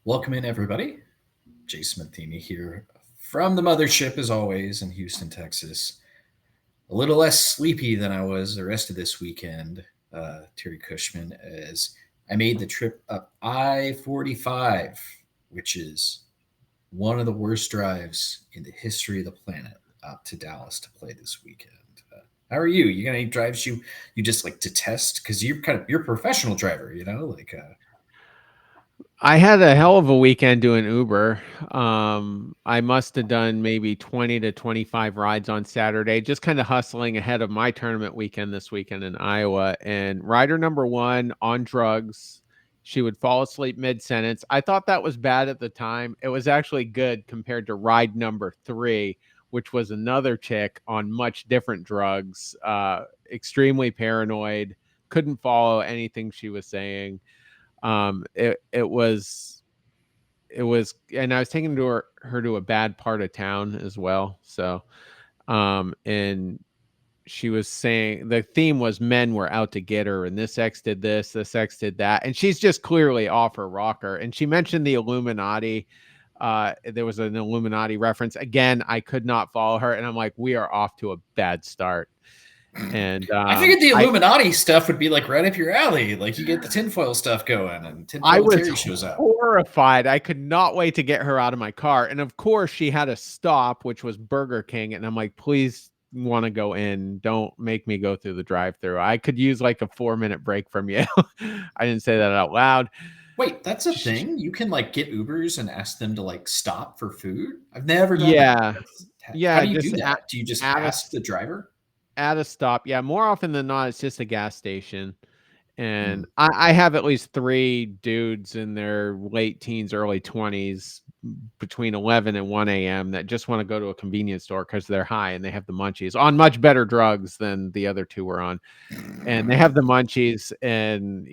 Welcome in, everybody. Jason Matheny here from the mothership, as always, in Houston, Texas. A little less sleepy than I was the rest of this weekend, Terry Cushman, as I made the trip up I 45, which is one of the worst drives in the history of the planet, up to Dallas to play this weekend. How are you? You got any drives you just like detest? Because you're a professional driver, I had a hell of a weekend doing Uber. I must have done maybe 20 to 25 rides on Saturday, just kind of hustling ahead of my tournament weekend this weekend in Iowa. And rider number one on drugs, she would fall asleep mid sentence. I thought that was bad at the time. It was actually good compared to ride number three, which was another chick on much different drugs, extremely paranoid, couldn't follow anything she was saying. It was and I was taking her to a bad part of town as well. So and she was saying the theme was men were out to get her, and this ex did this ex did that, and she's just clearly off her rocker. And she mentioned the Illuminati. There was an Illuminati reference. Again, I could not follow her, and I'm like, we are off to a bad start. And I figured the Illuminati stuff would be like right up your alley. Like you get the tinfoil stuff going, and I tinfoil was Terry shows up. horrified. I could not wait to get her out of my car. And of course, she had a stop, which was Burger King. And I'm like, please want to go in. Don't make me go through the drive through. I could use like a 4-minute break from you. I didn't say that out loud. Wait, that's a thing? You can like get Ubers and ask them to like stop for food? I've never done that. Yeah. How Yeah. do you do Just that? Do you just at a, ask the driver? at a stop. Yeah. More often than not, it's just a gas station. Hmm. And I have at least three dudes in their late teens, early 20s, between 11 and 1 a.m. that just want to go to a convenience store because they're high and they have the munchies on much better drugs than the other two were on. And they have the munchies, and,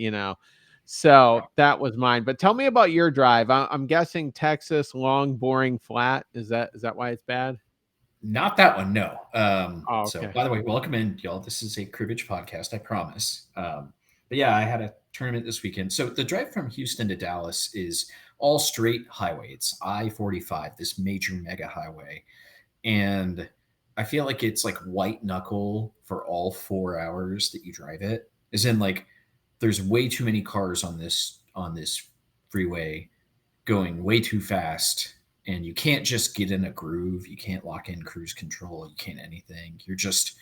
so that was mine. But tell me about your drive. I'm guessing Texas, long, boring, flat. Is that why it's bad? Not that one, no. Oh, So, okay. by the way, welcome in, y'all. This is a cribbage podcast, I promise. But yeah, I had a tournament this weekend. So, the drive from Houston to Dallas is all straight highway. It's I 45, this major mega highway. And I feel like it's like white knuckle for all 4 hours that you drive it. As in, like, there's way too many cars on this freeway going way too fast, and you can't just get in a groove. You can't lock in cruise control. You can't anything. You're just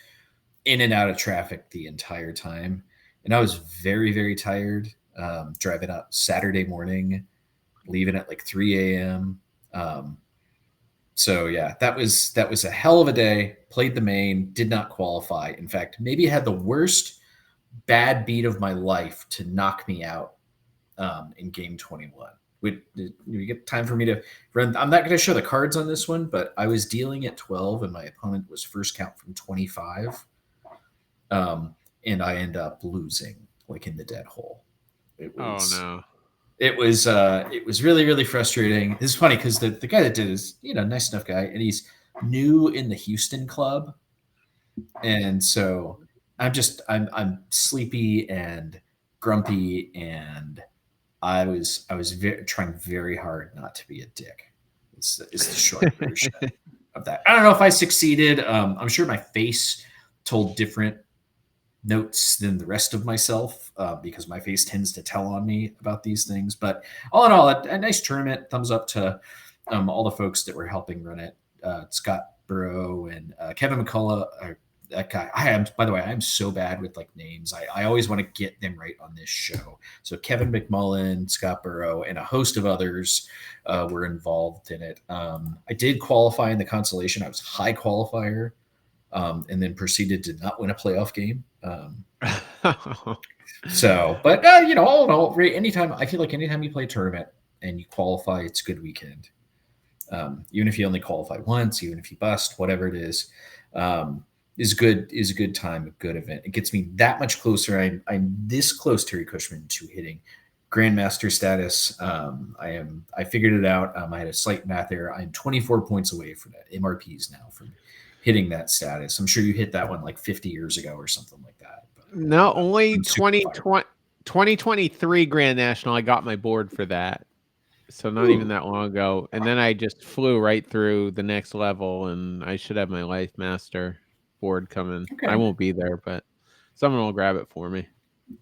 in and out of traffic the entire time. And I was very, very tired driving up Saturday morning, leaving at like 3 a.m. So yeah, that was a hell of a day. Played the main, did not qualify. In fact, maybe had the worst bad beat of my life to knock me out in game 21. We get time for me to run? I'm not going to show the cards on this one, but I was dealing at 12, and my opponent was first count from 25, um, and I end up losing like in the dead hole. It Oh, was no. it was really really frustrating. It's funny because the guy that did is nice enough guy, and he's new in the Houston club, and so I'm sleepy and grumpy, and I was trying very hard not to be a dick. Is the short version of that. I don't know if I succeeded. I'm sure my face told different notes than the rest of myself because my face tends to tell on me about these things. But all in all, a nice tournament. Thumbs up to all the folks that were helping run it. Scott Burrow and Kevin McCullough. That guy. I am. By the way, I am so bad with like names. I always want to get them right on this show. So Kevin McMullen, Scott Burrow, and a host of others were involved in it. I did qualify in the consolation. I was high qualifier, and then proceeded to not win a playoff game. But all in all, anytime I feel like anytime you play a tournament and you qualify, it's a good weekend. Even if you only qualify once, even if you bust, whatever it is good, is a good time, a good event. It gets me that much closer. I'm this close, Terry Cushman, to hitting grandmaster status. I figured it out. I had a slight math error. I'm 24 points away from that MRPs now from hitting that status. I'm sure you hit that one like 50 years ago or something like that. But No, only I'm super fired. 2023 Grand National. I got my board for that. So not even Ooh, that long ago. And then I just flew right through the next level, and I should have my Life Master board coming. I okay. won't be there, but someone will grab it for me.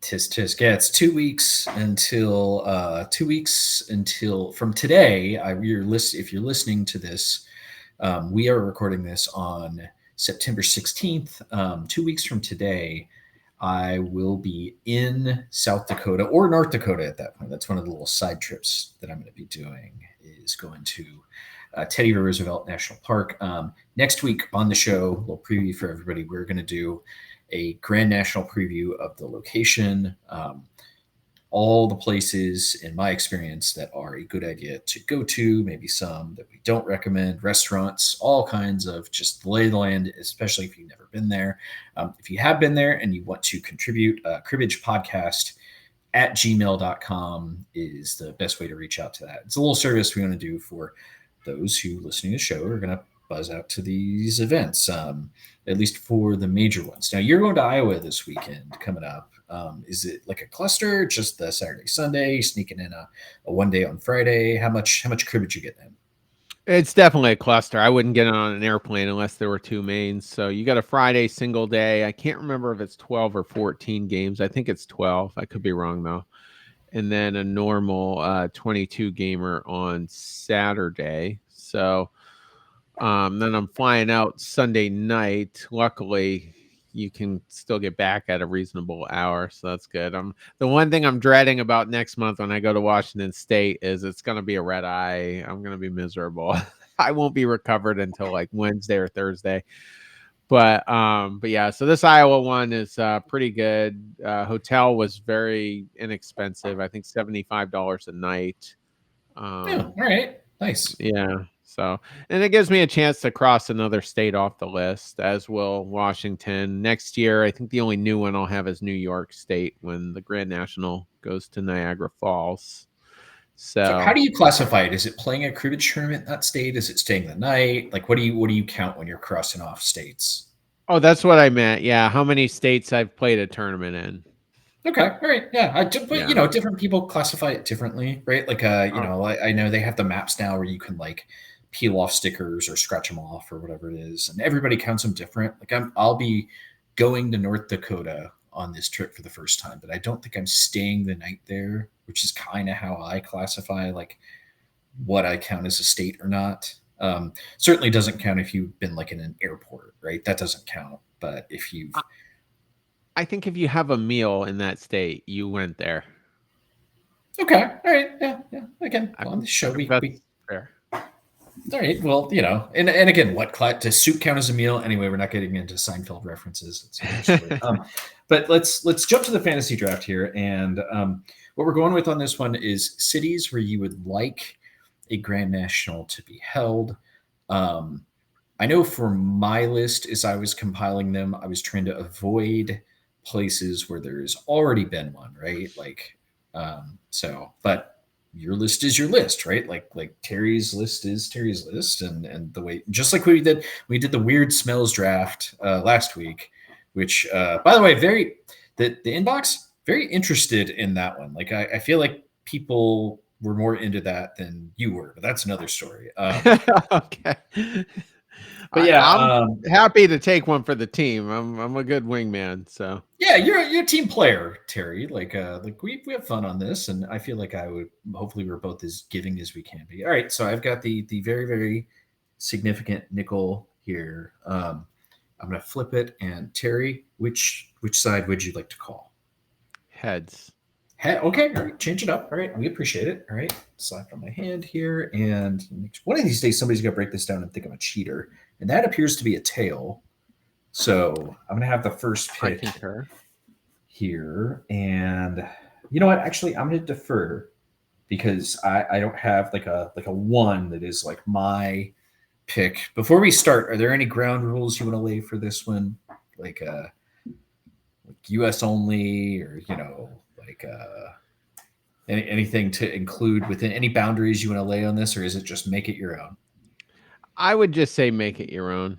Tisk tisk. Yeah, it's 2 weeks until 2 weeks until from today. If you're listening to this, we are recording this on September 16th. 2 weeks from today, I will be in South Dakota or North Dakota at that point. That's one of the little side trips that I'm going to be doing, is going to Teddy Roosevelt National Park. Next week on the show, a little preview for everybody, we're going to do a Grand National preview of the location, all the places, in my experience, that are a good idea to go to, maybe some that we don't recommend, restaurants, all kinds of just lay of the land, especially if you've never been there. If you have been there and you want to contribute, Cribbage Podcast at gmail.com is the best way to reach out to that. It's a little service we want to do for those who listening to the show are going to buzz out to these events, at least for the major ones. Now, you're going to Iowa this weekend coming up. Is it like a cluster, just the Saturday, Sunday, sneaking in a one day on Friday? How much cribbage you getting in? It's definitely a cluster. I wouldn't get on an airplane unless there were two mains. So you got a Friday single day. I can't remember if it's 12 or 14 games. I think it's 12. I could be wrong though. And then a normal 22 gamer on Saturday. So then I'm flying out Sunday night. Luckily, you can still get back at a reasonable hour, so that's good. The one thing I'm dreading about next month when I go to Washington State is it's going to be a red eye. I'm going to be miserable. I won't be recovered until like Wednesday or Thursday. But yeah, so this Iowa one is pretty good. Hotel was very inexpensive. I think $75 a night. Yeah, all right, nice. Yeah. So, and it gives me a chance to cross another state off the list, as will Washington. Next year, I think the only new one I'll have is New York State when the Grand National goes to Niagara Falls. So, how So, do you classify it? Is it playing a cribbage tournament in that state? Is it staying the night? Like, what do you count when you're crossing off states? oh, that's what I meant. Yeah. How many states I've played a tournament in? Okay, all right, yeah. But Yeah. different people classify it differently, right? Like, Oh, I know they have the maps now where you can like peel off stickers or scratch them off or whatever it is, and everybody counts them different. Like, I'll be going to North Dakota on this trip for the first time, but I don't think I'm staying the night there, which is kind of how I classify like what I count as a state or not. Certainly doesn't count if you've been like in an airport, right? That doesn't count. But if you've I I think if you have a meal in that state, you went there. Okay. All right. Yeah. Yeah. Again, I on think, this show, we that's fair. all right. Well, and again, what does soup count as a meal? Anyway, we're not getting into Seinfeld references. It's another story. But let's jump to the fantasy draft here, and what we're going with on this one is cities where you would like a Grand National to be held. Um, I know for my list, as I was compiling them, I was trying to avoid places where there's already been one, right? Like, but your list is your list, right? Like Terry's list is Terry's list, and the way, just like we did the weird smells draft last week, which by the way, the inbox very interested in that one. Like I feel like people were more into that than you were, but that's another story. Okay. But yeah, I'm happy to take one for the team. I'm a good wingman, so yeah, you're a team player, Terry. Like we have fun on this, and I feel like I would hopefully we're both as giving as we can be. All right, so I've got the very very significant nickel here. I'm gonna flip it, and Terry, which side would you like to call? heads. Okay, all right, change it up. All right, we appreciate it. All right, slap on my hand here, and one of these days somebody's gonna break this down and think I'm a cheater, and that appears to be a tail. So I'm gonna have the first I pick concur. here. And you know what? Actually, I'm going to defer because I don't have like a one that is like my pick. Before we start, are there any ground rules you want to lay for this one? Like like US only, or like anything to include within any boundaries you want to lay on this, or is it just make it your own? I would just say make it your own.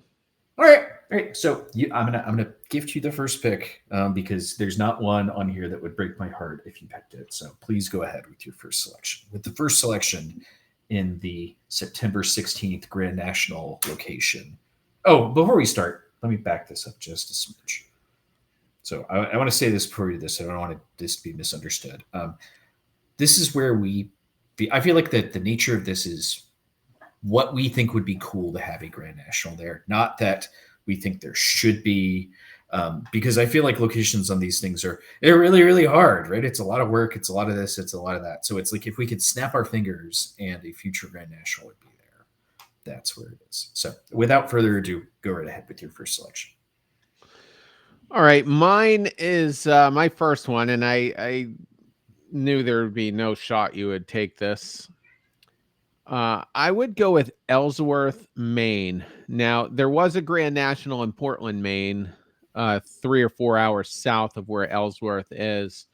All right. All right, so I'm gonna gift you the first pick because there's not one on here that would break my heart if you picked it. So please go ahead with your first selection. With the first selection in the September 16th Grand National location. Oh, before we start, let me back this up just a smidge. So I want to say this before we do this. I don't want this to be misunderstood. This is where I feel like that the nature of this is what we think would be cool to have a Grand National there. Not that we think there should be, because I feel like locations on these things they're really, really hard, right? It's a lot of work. It's a lot of this. It's a lot of that. So it's like if we could snap our fingers and a future Grand National would be there, that's where it is. So without further ado, go right ahead with your first selection. All right, mine is my first one, and I knew there would be no shot you would take this. I would go with Ellsworth, Maine. Now, there was a Grand National in Portland, Maine, 3 or 4 hours south of where Ellsworth is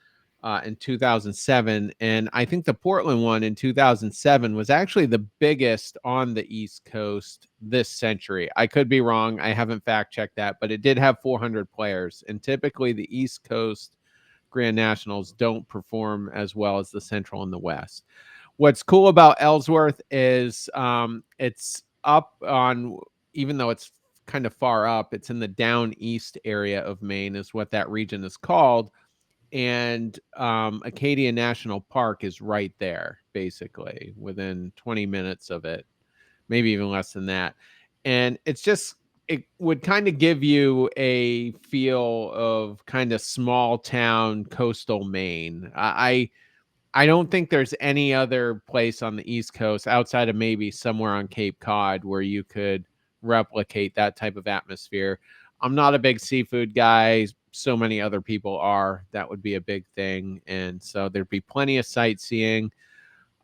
in 2007. And I think the Portland one in 2007 was actually the biggest on the East Coast this century. I could be wrong. I haven't fact checked that, but it did have 400 players. And typically the East Coast Grand Nationals don't perform as well as the Central and the West. What's cool about Ellsworth is it's up on, even though it's kind of far up, it's in the down east area of Maine, is what that region is called. And Acadia National Park is right there, basically, within 20 minutes of it, maybe even less than that. And it would kind of give you a feel of kind of small town coastal Maine. I don't think there's any other place on the East Coast outside of maybe somewhere on Cape Cod where you could replicate that type of atmosphere. I'm not a big seafood guy. So many other people are. That would be a big thing. And so there'd be plenty of sightseeing.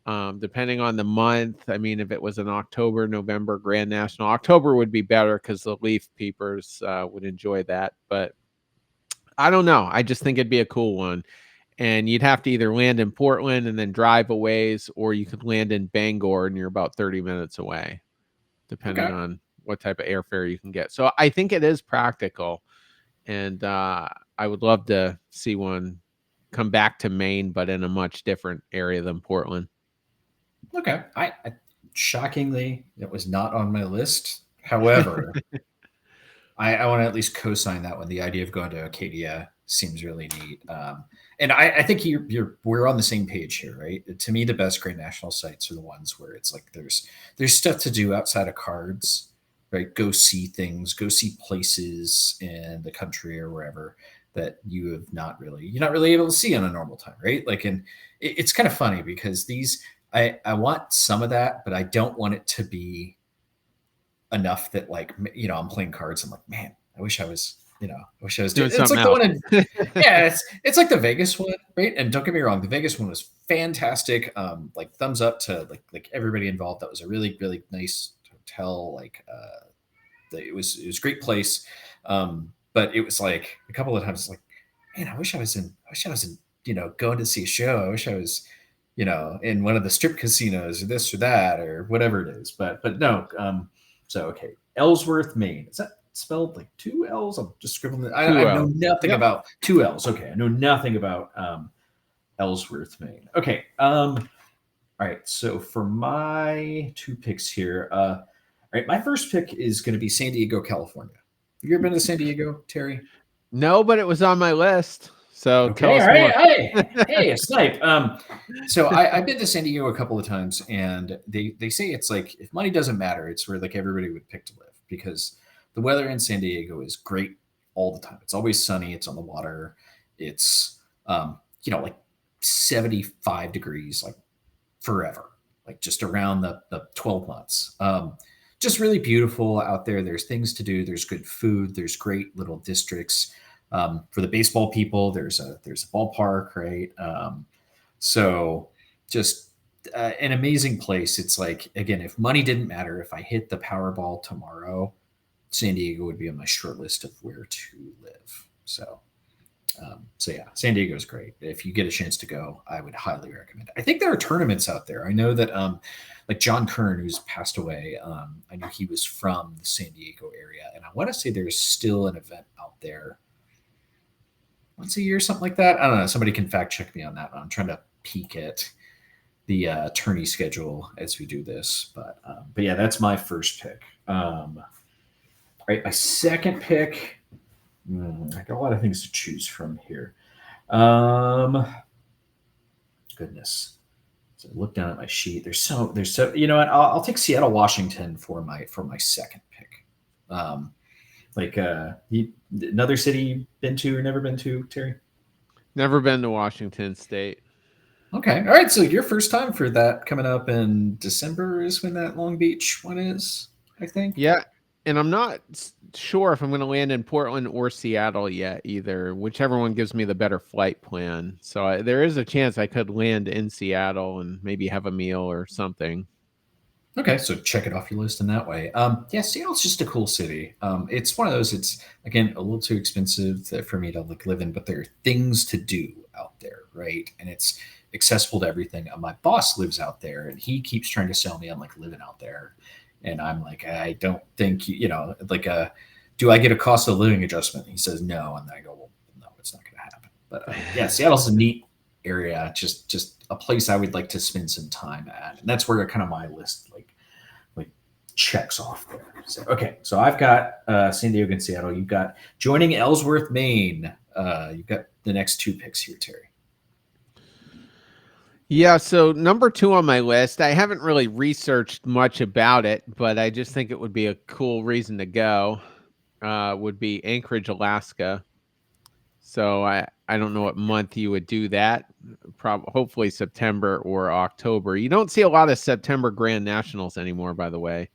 Depending on the month. I mean, if it was an October, November Grand National, October would be better because the leaf peepers would enjoy that. But I don't know. I just think it'd be a cool one. And you'd have to either land in Portland and then drive a ways, or you could land in Bangor and you're about 30 minutes away, depending Okay. on what type of airfare you can get. So I think it is practical. And I would love to see one come back to Maine, but in a much different area than Portland. Okay. I shockingly, it was not on my list. However, I want to at least co-sign that one. The idea of going to Acadia seems really neat. And I think we're on the same page here, right? To me, the best Grand National sites are the ones where it's like there's stuff to do outside of cards, right? Go see things, go see places in the country or wherever that you're not really able to see on a normal time, right? Like, and it's kind of funny because I want some of that, but I don't want it to be enough that, like, I'm playing cards. I'm like, man, I wish I was Doing doing. It's something like the else. one in, yeah, it's like the Vegas one, right? And don't get me wrong, the Vegas one was fantastic. Like thumbs up to like everybody involved. That was a really, really nice hotel. Like, it was a great place. But it was like a couple of times, like, man, I wish I was in, going to see a show. I wish I was, in one of the strip casinos or this or that or whatever it is. But no. So okay, Ellsworth, Maine. Is that spelled like two L's? I'm just scribbling. I know nothing about two L's. Okay, I know nothing about Ellsworth, Maine. Okay. All right. So for my two picks here, all right, my first pick is going to be San Diego, California. Have you ever been to San Diego, Terry? No, but it was on my list. So tell Okay, us all right. more. Hey, a snipe. So I've been to San Diego a couple of times, and they say it's like if money doesn't matter, it's where like everybody would pick to live because the weather in San Diego is great all the time. It's always sunny. It's on the water. It's like 75 degrees like forever, like just around the 12 months. Just really beautiful out there. There's things to do. There's good food. There's great little districts. For the baseball people, there's a ballpark, right? So just an amazing place. It's like, again, if money didn't matter, if I hit the Powerball tomorrow, San Diego would be on my short list of where to live. So So yeah, San Diego is great. If you get a chance to go, I would highly recommend it. I think there are tournaments out there. I know that like John Kern, who's passed away, I know he was from the San Diego area, and I want to say there's still an event out there once a year, something like that. I don't know. Somebody can fact check me on that. I'm trying to peek at the tourney schedule as we do this, but yeah, that's my first pick. Right, my second pick. I got a lot of things to choose from here. Um, Goodness. So look down at my sheet. There's so. You know what? I'll take Seattle, Washington for my second pick. Um, another city you've been to or never been to, Terry? Never been to Washington State. Okay, all right. So your first time for that coming up in December is when that Long Beach one is, I think. Yeah, and I'm not sure if I'm going to land in Portland or Seattle yet either, whichever one gives me the better flight plan. So there is a chance I could land in Seattle and maybe have a meal or something. Okay, so check it off your list in that way. Yeah, Seattle's just a cool city. It's one of those. It's again a little too expensive for me to like live in, but there are things to do out there, right? And it's accessible to everything. My boss lives out there, and he keeps trying to sell me on like living out there, and I'm like, I don't think like do I get a cost of living adjustment? He says no, and I go, well, no, it's not going to happen. But yeah, Seattle's a neat area, just a place I would like to spend some time at, and that's where kind of my list like checks off there. So okay, so I've got San Diego and Seattle. You've got joining Ellsworth, Maine. You've got the next two picks here, Terry. Yeah, so number 2 on my list, I haven't really researched much about it, but I just think it would be a cool reason to go. Would be Anchorage, Alaska. So I don't know what month you would do that. Hopefully September or October. You don't see a lot of September Grand Nationals anymore, by the way,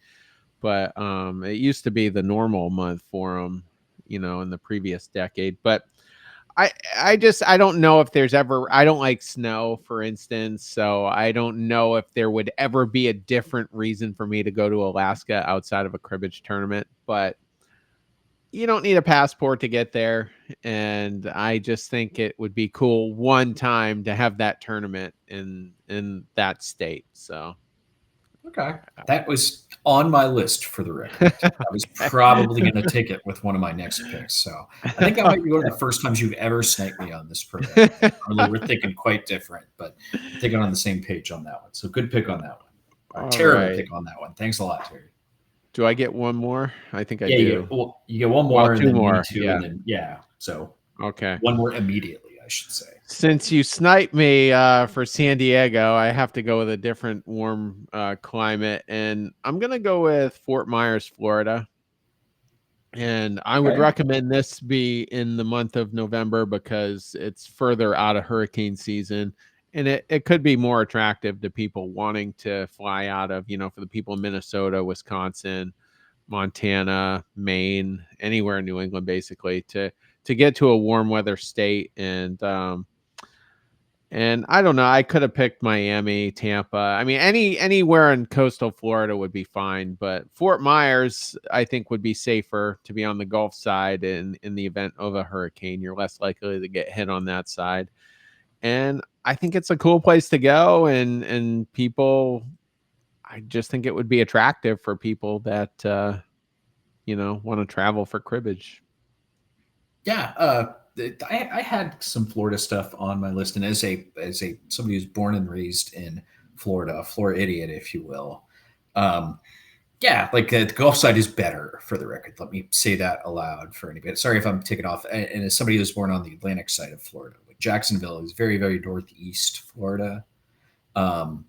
but it used to be the normal month for them, in the previous decade. But I don't know if there's ever. I don't like snow, for instance, so I don't know if there would ever be a different reason for me to go to Alaska outside of a cribbage tournament. But you don't need a passport to get there, and I just think it would be cool one time to have that tournament in that state. So Okay, that was on my list for the record. I was probably going to take it with one of my next picks. So I think that might be one of the first times you've ever sniped me on this program. Normally we're thinking quite different, but I think I'm on the same page on that one. So good pick on that one. All Terrible right. pick on that one. Thanks a lot, Terry. Do I get one more? I think I Yeah, do. you get one more, Well, and two then more. me two, Yeah. and then yeah. So Okay. one more immediately, I should say. Since you sniped me for San Diego, I have to go with a different warm climate, and I'm gonna go with Fort Myers, Florida. And I would Okay. recommend this be in the month of November because it's further out of hurricane season, and it could be more attractive to people wanting to fly out of, for the people in Minnesota, Wisconsin, Montana, Maine, anywhere in New England, basically, to get to a warm weather state. And I don't know, I could have picked Miami, Tampa. I mean, anywhere in coastal Florida would be fine, but Fort Myers, I think, would be safer to be on the Gulf side in the event of a hurricane. You're less likely to get hit on that side. And I think it's a cool place to go, and people, I just think it would be attractive for people that want to travel for cribbage. Yeah, I had some Florida stuff on my list, and as a somebody who's born and raised in Florida, a Florida idiot, if you will, um, yeah, like the Gulf side is better for the record. Let me say that aloud for anybody. Sorry if I'm taking off. And as somebody who's born on the Atlantic side of Florida, like Jacksonville is very, very northeast Florida. Um,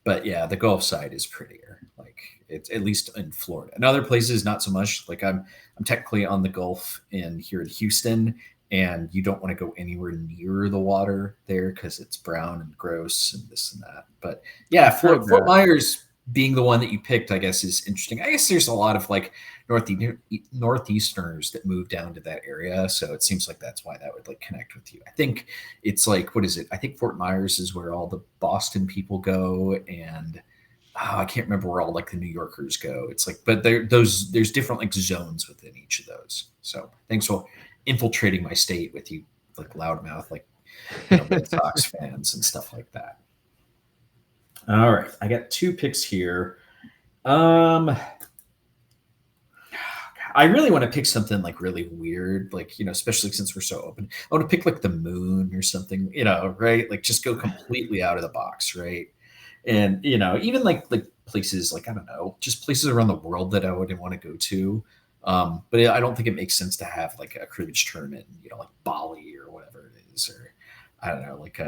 but yeah, the Gulf side is prettier. Like it's at least in Florida. In other places, not so much. Like I'm technically on the Gulf in here in Houston, and you don't want to go anywhere near the water there because it's brown and gross and this and that. But yeah, Fort Myers being the one that you picked, I guess, is interesting. I guess there's a lot of like northeasterners that move down to that area, so it seems like that's why that would like connect with you. I think it's like, what is it? I think Fort Myers is where all the Boston people go, and I can't remember where all like the New Yorkers go. It's like, but there's different like zones within each of those. So thanks for infiltrating my state with you like loudmouth, like Red Sox fans and stuff like that. All right, I got 2 picks here. I really want to pick something like really weird, like, especially since we're so open. I want to pick like the moon or something, right? Like just go completely out of the box, right? And, even like places like, I don't know, just places around the world that I wouldn't want to go to. But I don't think it makes sense to have like a cribbage tournament, like Bali or whatever it is, or I don't know, like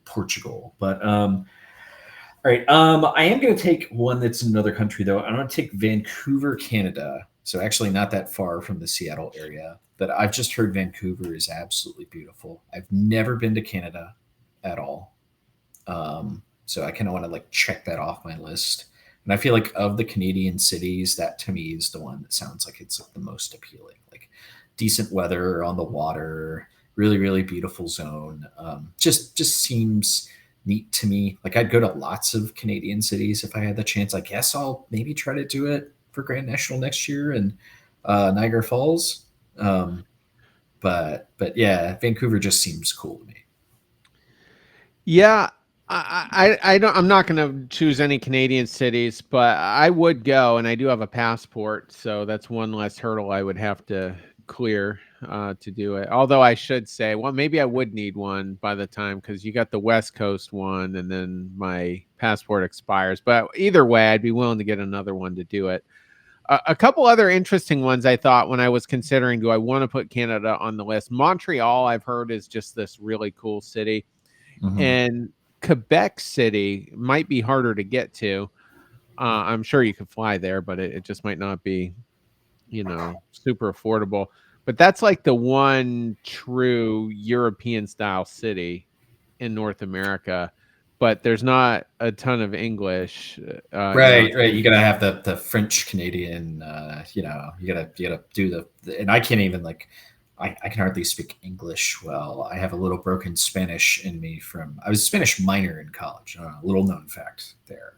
Portugal. But all right. I am going to take one that's in another country, though. I'm going to take Vancouver, Canada. So actually, not that far from the Seattle area. But I've just heard Vancouver is absolutely beautiful. I've never been to Canada at all, so I kind of want to like check that off my list. And I feel like of the Canadian cities, that to me is the one that sounds like it's like the most appealing. Like decent weather on the water, really really beautiful zone. Just seems neat to me. Like I'd go to lots of Canadian cities if I had the chance. I guess I'll maybe try to do it for Grand National next year in Niagara Falls. But yeah, Vancouver just seems cool to me. Yeah, I don't. I'm not going to choose any Canadian cities, but I would go, and I do have a passport, so that's one less hurdle I would have to clear to do it. Although I should say, well, maybe I would need one by the time because you got the West Coast one, and then my passport expires. But either way, I'd be willing to get another one to do it. A couple other interesting ones I thought when I was considering, do I want to put Canada on the list? Montreal, I've heard, is just this really cool city. Mm-hmm. And Quebec City might be harder to get to. I'm sure you could fly there, but it just might not be, super affordable. But that's like the one true European style city in North America. But there's not a ton of English. Right, right. You gotta have the French Canadian. You gotta do and I can't even like. I can hardly speak English well. I have a little broken Spanish in me from. I was a Spanish minor in college. A little known fact there.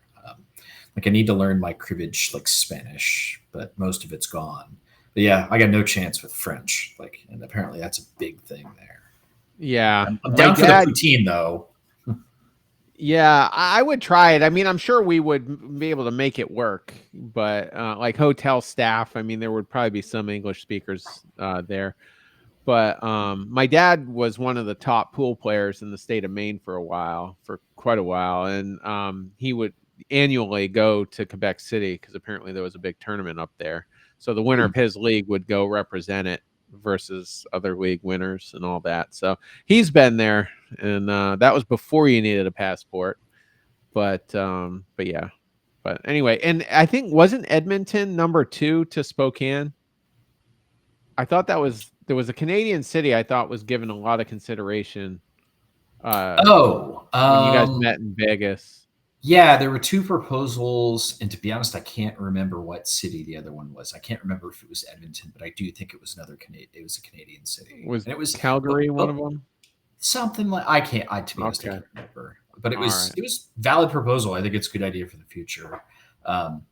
Like I need to learn my cribbage like Spanish, but most of it's gone. But yeah, I got no chance with French. Like, and apparently that's a big thing there. Yeah, I'm my down for the dad. poutine though. Yeah, I would try it. I mean, I'm sure we would be able to make it work, but like hotel staff, I mean, there would probably be some English speakers there. But my dad was one of the top pool players in the state of Maine for quite a while, and he would annually go to Quebec City because apparently there was a big tournament up there. So the winner of his league would go represent it versus other league winners and all that. So he's been there, and that was before you needed a passport. But yeah. But anyway, and I think wasn't Edmonton number 2 to Spokane? I thought there was a Canadian city I thought was given a lot of consideration Oh, when you guys met in Vegas. yeah, there were 2 proposals, and to be honest, I can't remember what city the other one was. I can't remember if it was Edmonton, but I do think it was another Canadian. It was a Canadian city, Was and it was Calgary one of them? something like I can't. I to be honest, I Okay. can't remember. But it All was right. it was valid proposal. I think it's a good idea for the future. Um,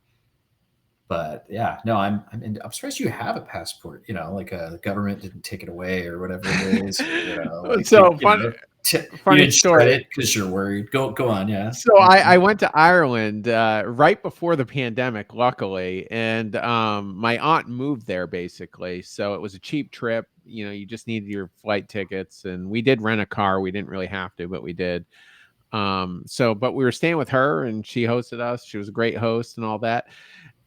but yeah, no, I'm surprised you have a passport. Like the government didn't take it away or whatever it is, or like So funny you funny didn't shred story. it because you're worried. Go on, yeah. So I went to Ireland right before the pandemic, luckily, and my aunt moved there basically. So it was a cheap trip. You just needed your flight tickets, and we did rent a car. We didn't really have to, but we did. But we were staying with her, and she hosted us. She was a great host and all that.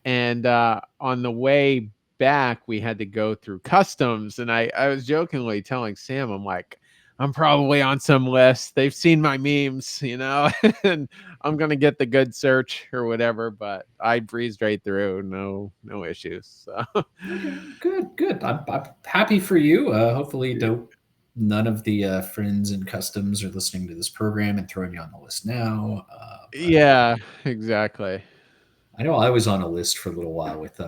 And on the way back, we had to go through customs. And I was jokingly telling Sam, I'm like, I'm probably on some list. They've seen my memes, and I'm gonna get the good search or whatever. But I breezed right through, no issues. So. Okay, good. I'm happy for you. Hopefully, don't none of the friends in customs are listening to this program and throwing you on the list now. But Yeah, exactly. I know I was on a list for a little while with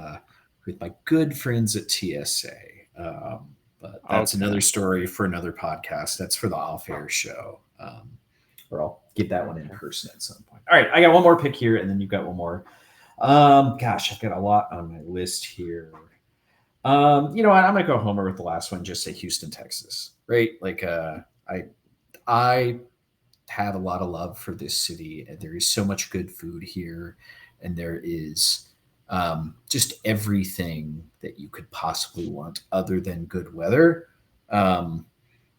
my good friends at TSA. But that's Okay. another story for another podcast. That's for the off air show. Or I'll get that one in Okay. person at some point. All right, I got one more pick here, and then you've got one more. Gosh, I've got a lot on my list here. I'm going to go Homer with the last one. Just say Houston, Texas. right? Like I have a lot of love for this city, and there is so much good food here, and there is just everything that you could possibly want other than good weather. Um,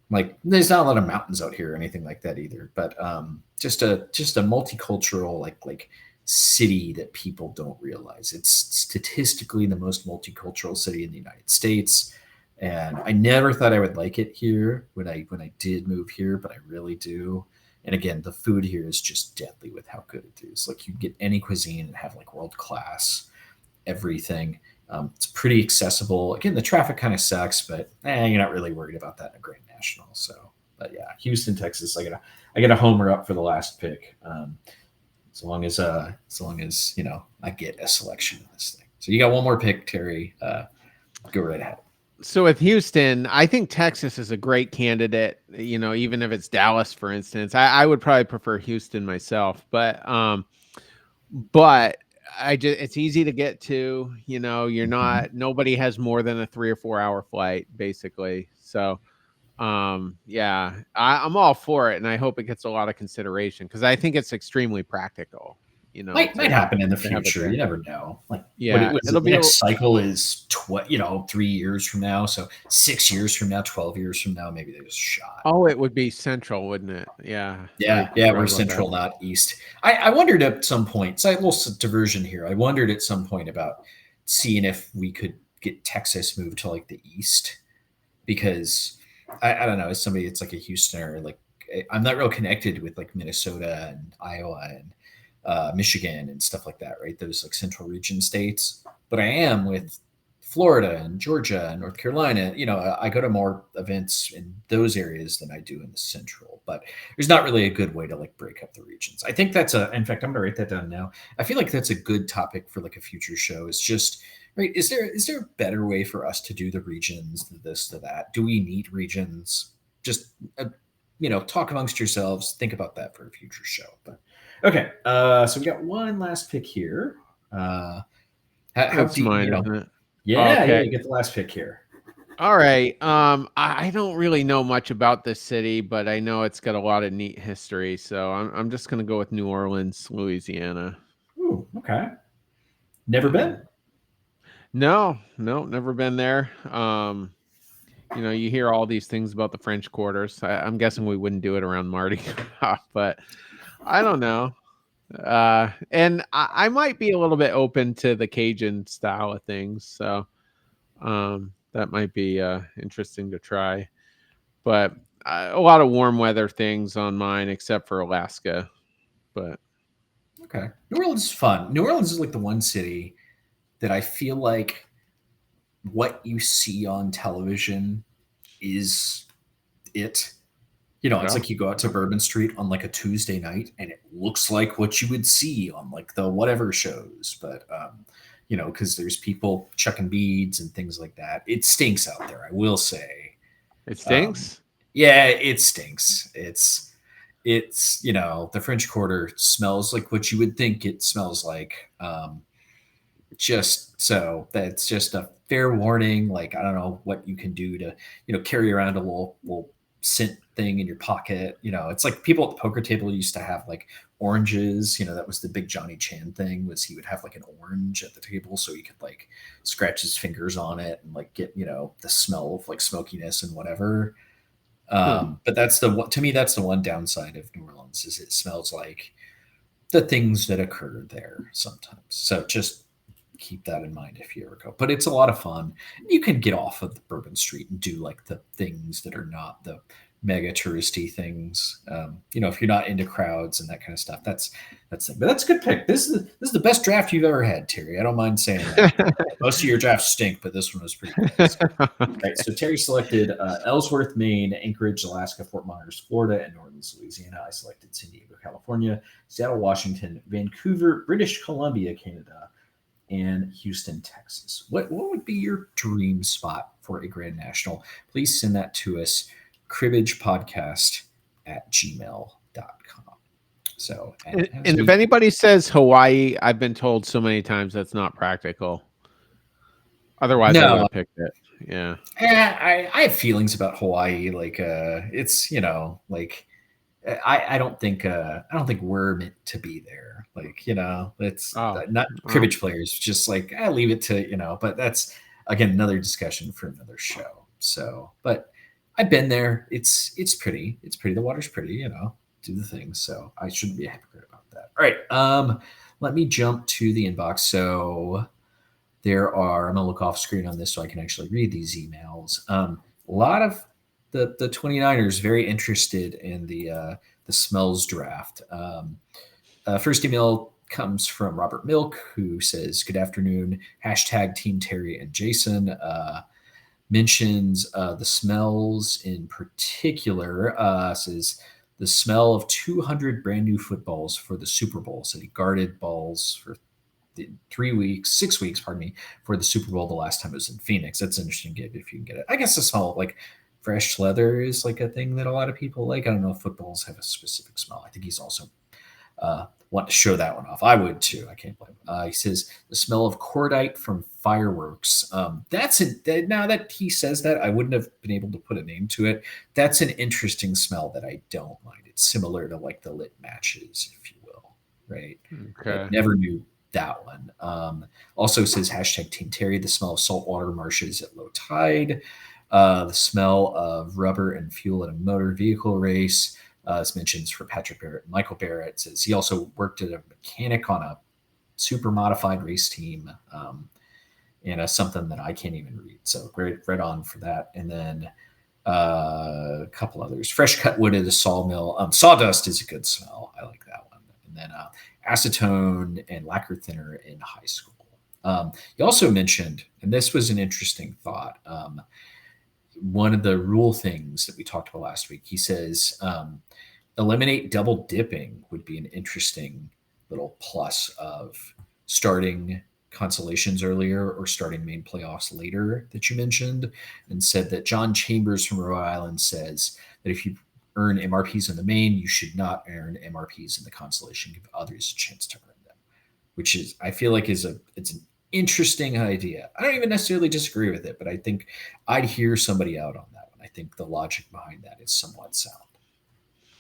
like there's not a lot of mountains out here or anything like that either, but just a multicultural like city that people don't realize. It's statistically the most multicultural city in the United States, and I never thought I would like it here when I did move here, but I really do. And again, the food here is just deadly with how good it is. Like you get any cuisine and have like world class everything. It's pretty accessible. Again, the traffic kind of sucks, but you're not really worried about that in a Grand National. So, but yeah, Houston, Texas. I got a homer up for the last pick. As long as I get a selection of this thing. So you got one more pick, Terry. Go right ahead. So with Houston, I think Texas is a great candidate. Even if it's Dallas, for instance, I would probably prefer Houston myself, but it's easy to get to. You're Mhm. not. Nobody has more than a 3 or 4 hour flight, basically. So, yeah, I'm all for it, and I hope it gets a lot of consideration because I think it's extremely practical. Might To happen in the have it future. there. You never know. Like what it Yeah, was. it'll The be. next cycle is 3 years from now. So 6 years from now, 12 years from now, maybe there's a shot. Oh, it would be central, wouldn't it? Yeah, I Yeah, yeah, we're forgot about that. central, not east. I wondered at some point, so a little diversion here. I wondered at some point about seeing if we could get Texas moved to like the east because I don't know, as somebody that's like a Houstoner, like I'm not real connected with like Minnesota and Iowa and Michigan and stuff like that, right? Those like central region states. But I am with Florida and Georgia and North Carolina. I go to more events in those areas than I do in the central. But there's not really a good way to like break up the regions. I think in fact, I'm going to write that down now. I feel like that's a good topic for like a future show. Is just right. Is there a better way for us to do the regions, the this, the that? Do we need regions? Just talk amongst yourselves. Think about that for a future show. But okay, so we got one last pick here. Uh, how It's do you mine, know? isn't it? Yeah, Okay. you get the last pick here. All right. I don't really know much about this city, but I know it's got a lot of neat history. So I'm just gonna go with New Orleans, Louisiana. Ooh, okay. Never been. Um, no, no, never been there. You hear all these things about the French quarters. I'm guessing we wouldn't do it around Mardi Gras, but I don't know. And I might be a little bit open to the Cajun style of things. So that might be interesting to try. But a lot of warm weather things on mine, except for Alaska. But Okay. New Orleans is fun. New Orleans is like the one city that I feel like what you see on television is it. It's yeah, like you go out to Bourbon Street on like a Tuesday night and it looks like what you would see on like the whatever shows. But, because there's people chucking beads and things like that. It stinks out there, I will say. it Um, stinks. yeah, it stinks. It's the French Quarter smells like what you would think it smells like. Just so that's just a fair warning. Like I don't know what you can do to carry around a little scent thing in your pocket. It's like people at the poker table used to have like oranges. That was the big Johnny Chan thing. Was he would have like an orange at the table so he could like scratch his fingers on it and like get the smell of like smokiness and whatever. Huh. But to me that's the one downside of New Orleans is it smells like the things that occur there sometimes. So just keep that in mind if you ever go. But it's a lot of fun. You can get off of the Bourbon Street and do like the things that are not the mega touristy things. If you're not into crowds and that kind of stuff, that's thing. But that's a good pick. This is the best draft you've ever had, Terry. I don't mind saying that. Most of your drafts stink, but this one was pretty good. So, right. So Terry selected Ellsworth, Maine, Anchorage, Alaska, Fort Myers, Florida, and New Orleans, Louisiana. I selected San Diego, California, Seattle, Washington, Vancouver, British Columbia, Canada, and Houston, Texas. What would be your dream spot for a Grand National? Please send that to us, cribbagepodcast@gmail.com. So, and as And if we, anybody says Hawaii, I've been told so many times that's not practical. Otherwise, I would no, have picked it. Yeah. Yeah, I have feelings about Hawaii. Like, it's like I don't think we're meant to be there. Like, it's Oh, not well, cribbage players. Just like I leave it to but that's again another discussion for another show. So, but I've been there. It's pretty. It's pretty. The water's pretty. Do the things. So I shouldn't be a hypocrite about that. All right. Let me jump to the inbox. So I'm gonna look off screen on this so I can actually read these emails. A lot of the 29ers very interested in the smells draft. First email comes from Robert Milk, who says, "Good afternoon. Hashtag Team Terry and Jason." Mentions the smells in particular. Says the smell of 200 brand new footballs for the Super Bowl. So he guarded balls for 3 weeks, 6 weeks, pardon me, for the Super Bowl the last time it was in Phoenix. That's an interesting gig if you can get it. I guess the smell of like fresh leather is like a thing that a lot of people like. I don't know if footballs have a specific smell. I think he's also want to show that one off. I would too. I can't blame him. He says the smell of cordite from fireworks. That's it. Now that he says that, I wouldn't have been able to put a name to it. That's an interesting smell that I don't mind. It's similar to like the lit matches, if you will, right? But okay. never knew that one. Also says hashtag Team Terry, the smell of saltwater marshes at low tide, the smell of rubber and fuel at a motor vehicle race. As mentions for Patrick Barrett and Michael Barrett, says he also worked as a mechanic on a super modified race team, and something that I can't even read. So great, right on for that. And then a couple others. Fresh cut wood at a sawmill. Sawdust is a good smell. I like that one. And then acetone and lacquer thinner in high school. He also mentioned, and this was an interesting thought, one of the rule things that we talked about last week. He says eliminate double dipping would be an interesting little plus of starting consolations earlier or starting main playoffs later that you mentioned, and said that John Chambers from Rhode Island says that if you earn MRPs in the main, you should not earn MRPs in the consolation. Give others a chance to earn them, which is I feel like it's an interesting idea. I don't even necessarily disagree with it, but I think I'd hear somebody out on that one. I think the logic behind that is somewhat sound.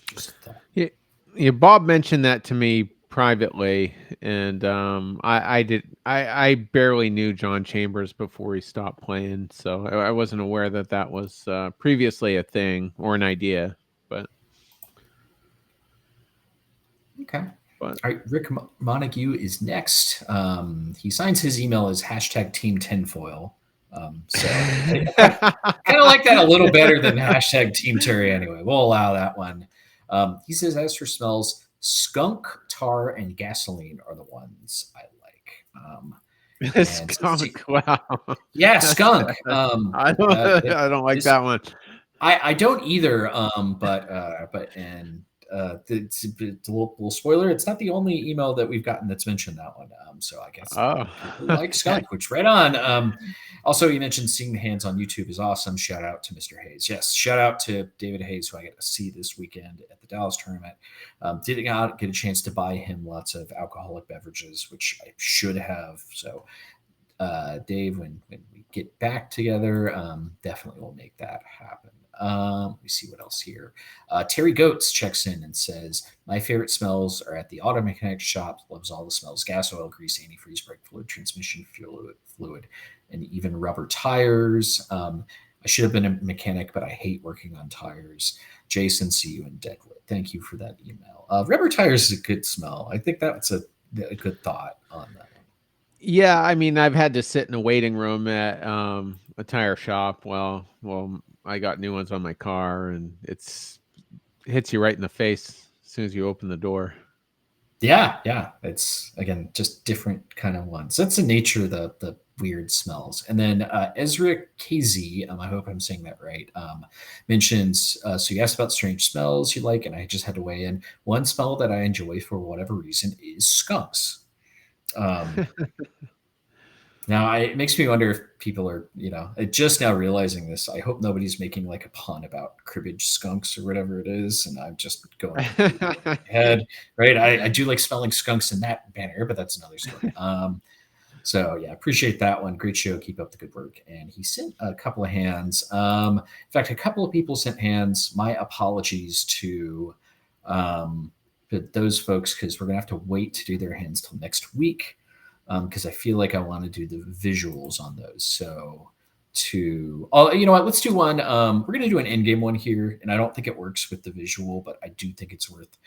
Just a thought. Yeah, yeah, Bob mentioned that to me privately, and I barely knew John Chambers before he stopped playing, so I wasn't aware that that was previously a thing or an idea. But Okay. but All right, Rick Montague is next. He signs his email as hashtag Team Tinfoil. So I kind of like that a little better than hashtag Team Terry anyway. We'll allow that one. He says, as for smells, skunk, tar, and gasoline are the ones I like. And skunk. Wow, yeah, that's skunk. I don't I don't like This that one. I don't either. It's a little spoiler. It's not the only email that we've gotten that's mentioned that one. So I guess Oh, people like okay. skunk, which right on. Also, you mentioned seeing the hands on YouTube is awesome. Shout out to Mr. Hayes. Yes, shout out to David Hayes, who I get to see this weekend at the Dallas tournament. Did not get a chance to buy him lots of alcoholic beverages, which I should have. So Dave, when we get back together, definitely will make that happen. Let me see what else here. Terry Goats checks in and says, my favorite smells are at the auto mechanic shop. Loves all the smells: gas, oil, grease, antifreeze, brake fluid, transmission fluid, and even rubber tires. I should have been a mechanic, but I hate working on tires. Jason, see you in Deadwood. Thank you for that email. Rubber tires is a good smell. I think that's a good thought on that one. Yeah, I mean, I've had to sit in a waiting room at a tire shop. Well, I got new ones on my car, and it hits you right in the face as soon as you open the door. Yeah. It's again just different kind of ones. That's the nature of the weird smells. And then Ezra KZ, I hope I'm saying that right, mentions. So you asked about strange smells you like, and I just had to weigh in. One smell that I enjoy for whatever reason is skunks. Um, Now it makes me wonder if people are, just now realizing this. I hope nobody's making like a pun about cribbage skunks or whatever it is, and I'm just going completely over my head. Right? I do like smelling skunks in that manner, but that's another story. So yeah, appreciate that one. Great show. Keep up the good work. And he sent a couple of hands. In fact, a couple of people sent hands. My apologies to um, those folks because we're gonna have to wait to do their hands till next week because I feel like I want to do the visuals on those. So to oh, you know what? Let's do one. We're gonna do an in game one here, and I don't think it works with the visual, but I do think it's worth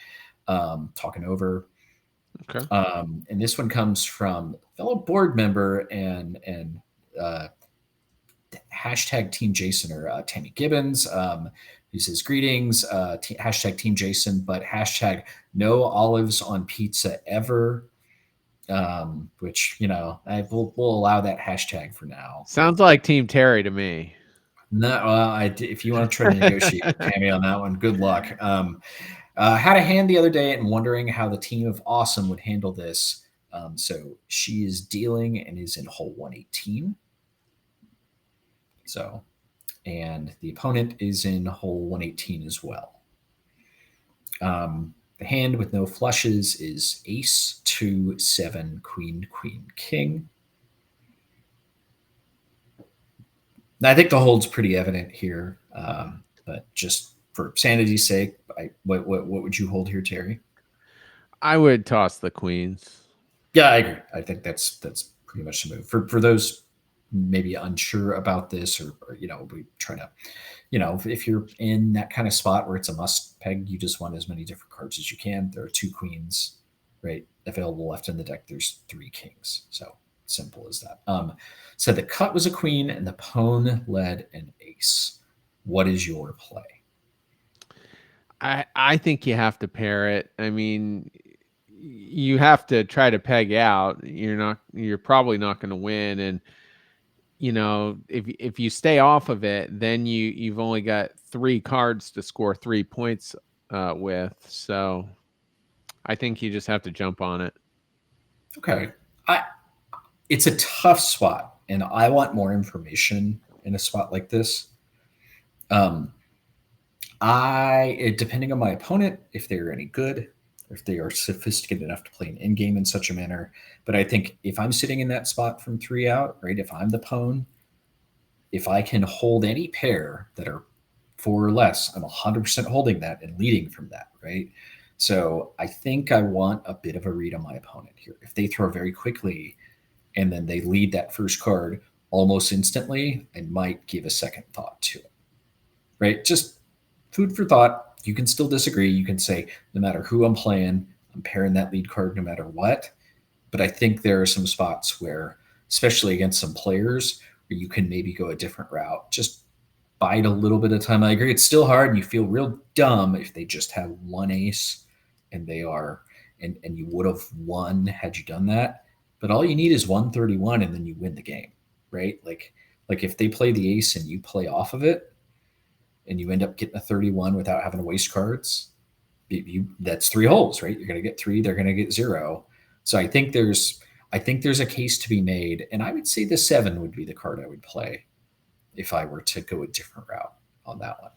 talking over. Okay. And this one comes from fellow board member and uh, hashtag Team Jason or Tammy Gibbons, who says greetings, hashtag Team Jason, but hashtag no olives on pizza ever. Which we'll allow that hashtag for now. Sounds like Team Terry to me. No, if you want to try to negotiate with Tammy on that one, good luck. Had a hand the other day and wondering how the team of awesome would handle this. So she is dealing and is in hole 118. So, and the opponent is in hole 118 as well. The hand with no flushes is ace, 2, 7, queen, queen, king. Now, I think the hold's pretty evident here, but just for sanity's sake, what would you hold here, Terry? I would toss the queens. Yeah, I agree. I think that's pretty much the move for those maybe unsure about this, or we try to, if you're in that kind of spot where it's a must peg, you just want as many different cards as you can. There are 2 queens, right, available left in the deck. There's 3 kings, so simple as that. So the cut was a queen, and the pwn led an ace. What is your play? I think you have to pair it. I mean, you have to try to peg out. You're probably not going to win, and if you stay off of it, then you've only got 3 cards to score 3 points with. So I think you just have to jump on it. Okay, it's a tough spot, and I want more information in a spot like this. Um, depending on my opponent, if they're any good, if they are sophisticated enough to play an in game in such a manner. But I think if I'm sitting in that spot from 3 out, right, if I'm the pwn, if I can hold any pair that are 4 or less, I'm 100% holding that and leading from that, right? So I think I want a bit of a read on my opponent here. If they throw very quickly and then they lead that first card almost instantly, I might give a second thought to it, right? Just food for thought. You can still disagree. You can say, no matter who I'm playing, I'm pairing that lead card no matter what. But I think there are some spots where, especially against some players, where you can maybe go a different route. Just bide a little bit of time. I agree. It's still hard, and you feel real dumb if they just have 1 ace and they are, and you would have won had you done that. But all you need is 131, and then you win the game, right? Like if they play the ace and you play off of it, and you end up getting a 31 without having to waste cards, that's 3 holes, right? You're going to get 3, they're going to get 0. So I think there's a case to be made, and I would say the 7 would be the card I would play if I were to go a different route on that one,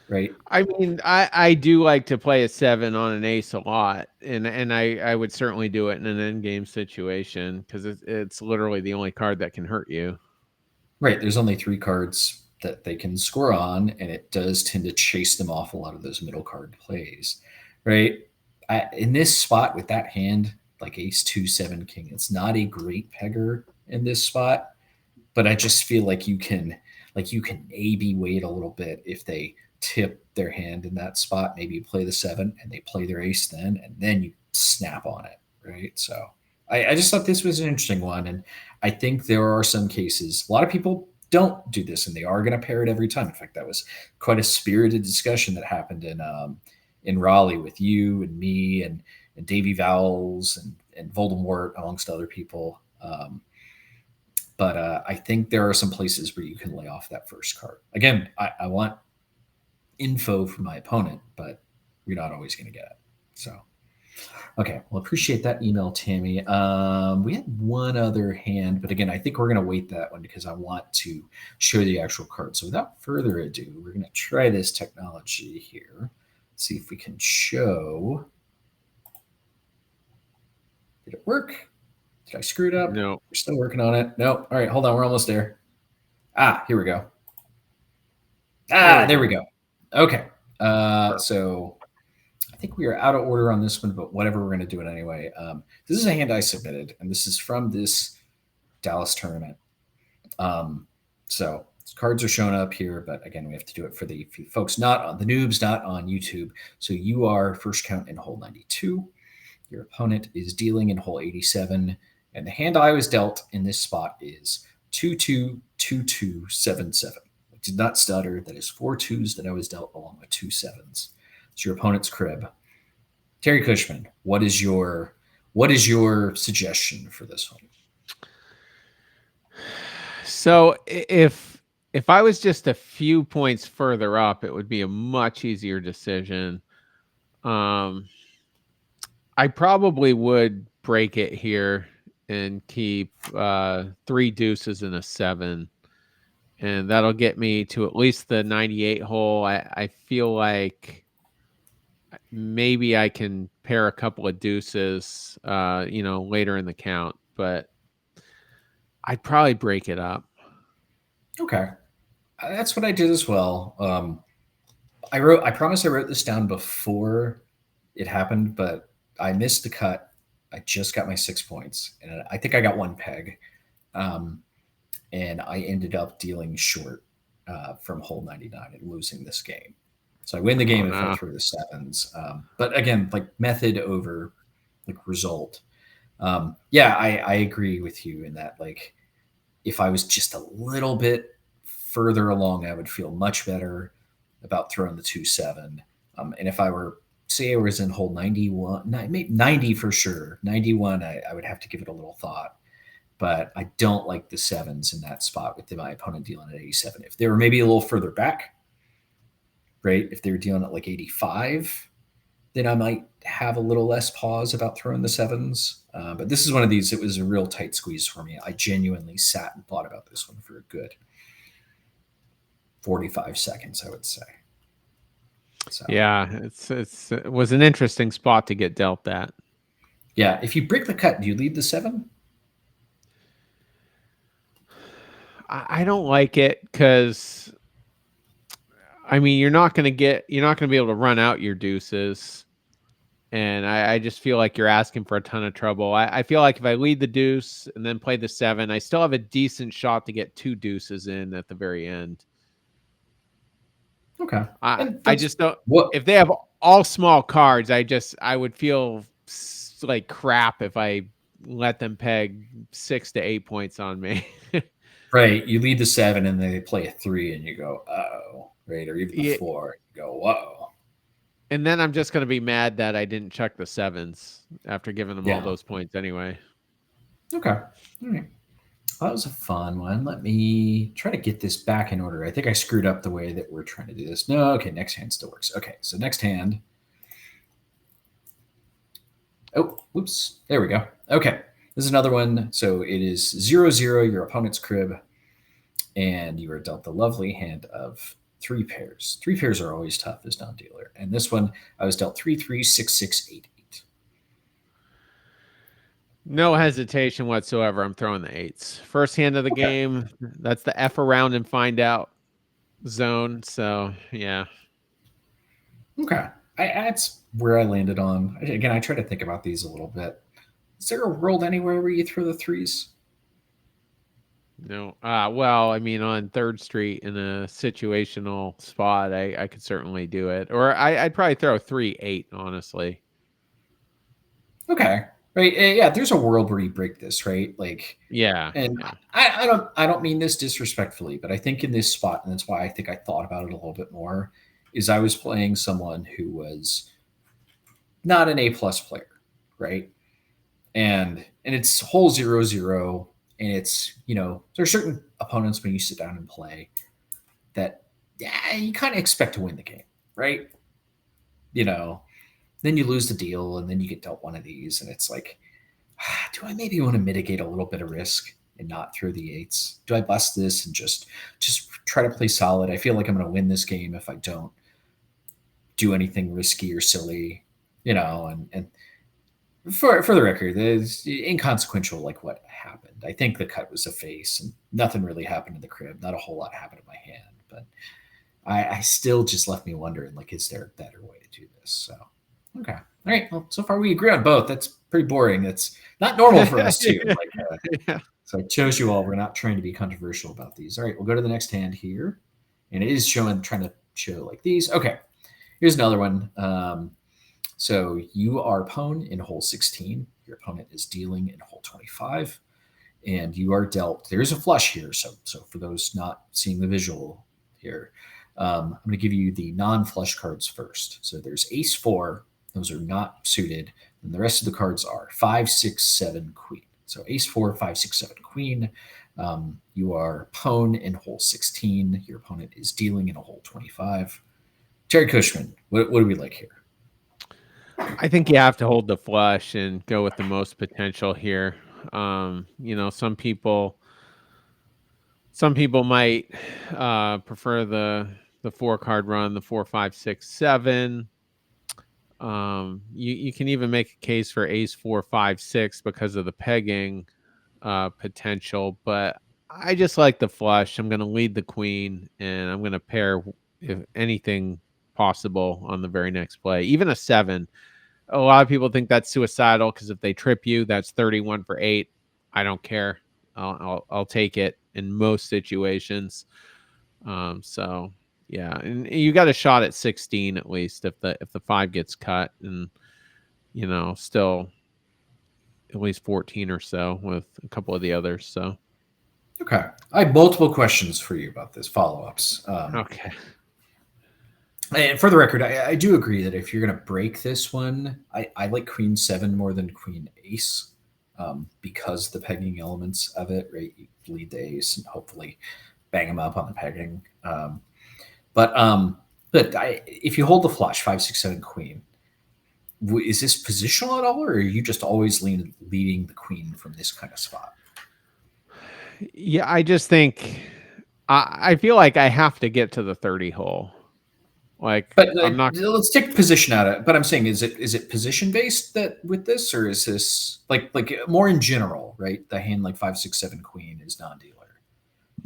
right? I mean, I do like to play a 7 on an ace a lot, and I would certainly do it in an end game situation because it's literally the only card that can hurt you. Right. There's only 3 cards that they can score on, and it does tend to chase them off a lot of those middle card plays, right? In this spot with that hand, like ace 2, 7, king, it's not a great pegger in this spot, but I just feel like you can maybe wait a little bit if they tip their hand in that spot. Maybe you play the 7 and they play their ace then, and then you snap on it, right? So I just thought this was an interesting one, and I think there are some cases. A lot of people don't do this, and they are going to pair it every time. In fact, that was quite a spirited discussion that happened in Raleigh with you and me and Davy Vowles and Voldemort amongst other people. But I think there are some places where you can lay off that first card. Again, I want info from my opponent, but you're not always going to get it. So, okay, well, appreciate that email, Tammy. We had one other hand, but again, I think we're going to wait that one because I want to show the actual card. So without further ado, we're going to try this technology here. See if we can show. Did it work? Did I screw it up? No. We're still working on it. No. All right, hold on. We're almost there. Here we go. There we go. Okay. So I think we are out of order on this one, but whatever, we're going to do it anyway. This is a hand I submitted, and this is from this Dallas tournament. So cards are showing up here, but again, we have to do it for the folks not on the noobs, not on YouTube. So you are first count in hole 92. Your opponent is dealing in hole 87, and the hand I was dealt in this spot is 222277. I did not stutter. That is 4 2s that I was dealt along with 2 7s. It's your opponent's crib. Terry Cushman, what is your suggestion for this one? So if I was just a few points further up, it would be a much easier decision. I probably would break it here and keep 3 deuces and a 7. And that'll get me to at least the 98 hole. I feel like maybe I can pair a couple of deuces, later in the count, but I'd probably break it up. Okay. That's what I did as well. I promise I wrote this down before it happened, but I missed the cut. I just got my 6 points, and I think I got 1 peg. And I ended up dealing short from hole 99 and losing this game. So I win the game if I throw the 7s. But again, like method over like result. I agree with you in that, like, if I was just a little bit further along, I would feel much better about throwing the 2-7. And if I were, say I was in hole 91, 90 for sure, 91, I would have to give it a little thought. But I don't like the 7s in that spot with my opponent dealing at 87. If they were maybe a little further back, right? If they were dealing at like 85, then I might have a little less pause about throwing the 7s. But this is one of these, it was a real tight squeeze for me. I genuinely sat and thought about this one for a good 45 seconds, I would say. So. Yeah, it was an interesting spot to get dealt that. Yeah, if you break the cut, do you leave the 7? I don't like it because, I mean, you're not going to be able to run out your deuces. And I just feel like you're asking for a ton of trouble. I feel like if I lead the deuce and then play the 7, I still have a decent shot to get 2 deuces in at the very end. Okay. I just don't. If they have all small cards, I would feel like crap if I let them peg 6 to 8 points on me. Right. You lead the 7 and they play a 3 and you go, oh, right. Or even the 4, you go, whoa. And then I'm just going to be mad that I didn't check the 7s after giving them all those points anyway. Okay. All right. Well, that was a fun one. Let me try to get this back in order. I think I screwed up the way that we're trying to do this. No, okay. Next hand still works. Okay. So next hand. Oh, whoops. There we go. Okay. This is another one. So it is 0-0, your opponent's crib. And you are dealt the lovely hand of 3 pairs. 3 pairs are always tough as non-dealer. And this one, I was dealt 3-3, 6-6, 8-8. No hesitation whatsoever. I'm throwing the 8s. First hand of the game. That's the F around and find out zone. So, yeah. Okay. That's where I landed on. Again, I try to think about these a little bit. Is there a world anywhere where you throw the 3s? No. Well, I mean, on 3rd Street in a situational spot, I could certainly do it. Or I'd probably throw 3-8, honestly. Okay. Right. Yeah, there's a world where you break this, right? Like, yeah. And yeah. I don't mean this disrespectfully, but I think in this spot, and that's why I think I thought about it a little bit more, is I was playing someone who was not an A+ player, right? And it's hole 0-0, and it's, there's certain opponents when you sit down and play that you kind of expect to win the game, right? Then you lose the deal, and then you get dealt one of these, and it's like, do I maybe want to mitigate a little bit of risk and not throw the 8s? Do I bust this and just try to play solid? I feel like I'm going to win this game if I don't do anything risky or silly, and For the record, it's inconsequential. Like what happened, I think the cut was a face, and nothing really happened in the crib. Not a whole lot happened in my hand, but I still just left me wondering. Like, is there a better way to do this? So, okay, all right. Well, so far we agree on both. That's pretty boring. That's not normal for us too. Like, Yeah. so I chose you all. We're not trying to be controversial about these. All right, we'll go to the next hand here, and it is trying to show like these. Okay, here's another one. So you are pawn in hole 16. Your opponent is dealing in hole 25, and you are dealt. There is a flush here. So for those not seeing the visual here, I'm going to give you the non-flush cards first. So there's ace four. Those are not suited. And the rest of the cards are 5, 6, 7, queen. So ace four, 5, 6, 7, queen. You are pawn in hole 16. Your opponent is dealing in a hole 25. Terry Cushman, what do we like here? I think you have to hold the flush and go with the most potential here. Some people might prefer the 4-card run, the 4, 5, 6, 7. You can even make a case for ace 4, 5, 6 because of the pegging potential, but I just like the flush. I'm going to lead the queen, and I'm going to pair, if anything possible, on the very next play. Even a 7. A lot of people think that's suicidal because if they trip you, that's 31 for 8. I don't care. I'll take it in most situations. So yeah, and you got a shot at 16 at least if the 5 gets cut, and still at least 14 or so with a couple of the others. So okay, I have multiple questions for you about this follow-ups. okay. And for the record, I do agree that if you're going to break this one, I like queen 7 more than queen ace, because the pegging elements of it, right? You lead the ace and hopefully bang them up on the pegging. But if you hold the flush 5, 6, 7, queen, is this positional at all, or are you just always leading the queen from this kind of spot? Yeah, I just think I feel like I have to get to the 30 hole. Like, But I'm not. let's take position out of it. But I'm saying, is it position based that with this, or is this like more in general, right? The hand like 5, 6, 7, queen is non-dealer.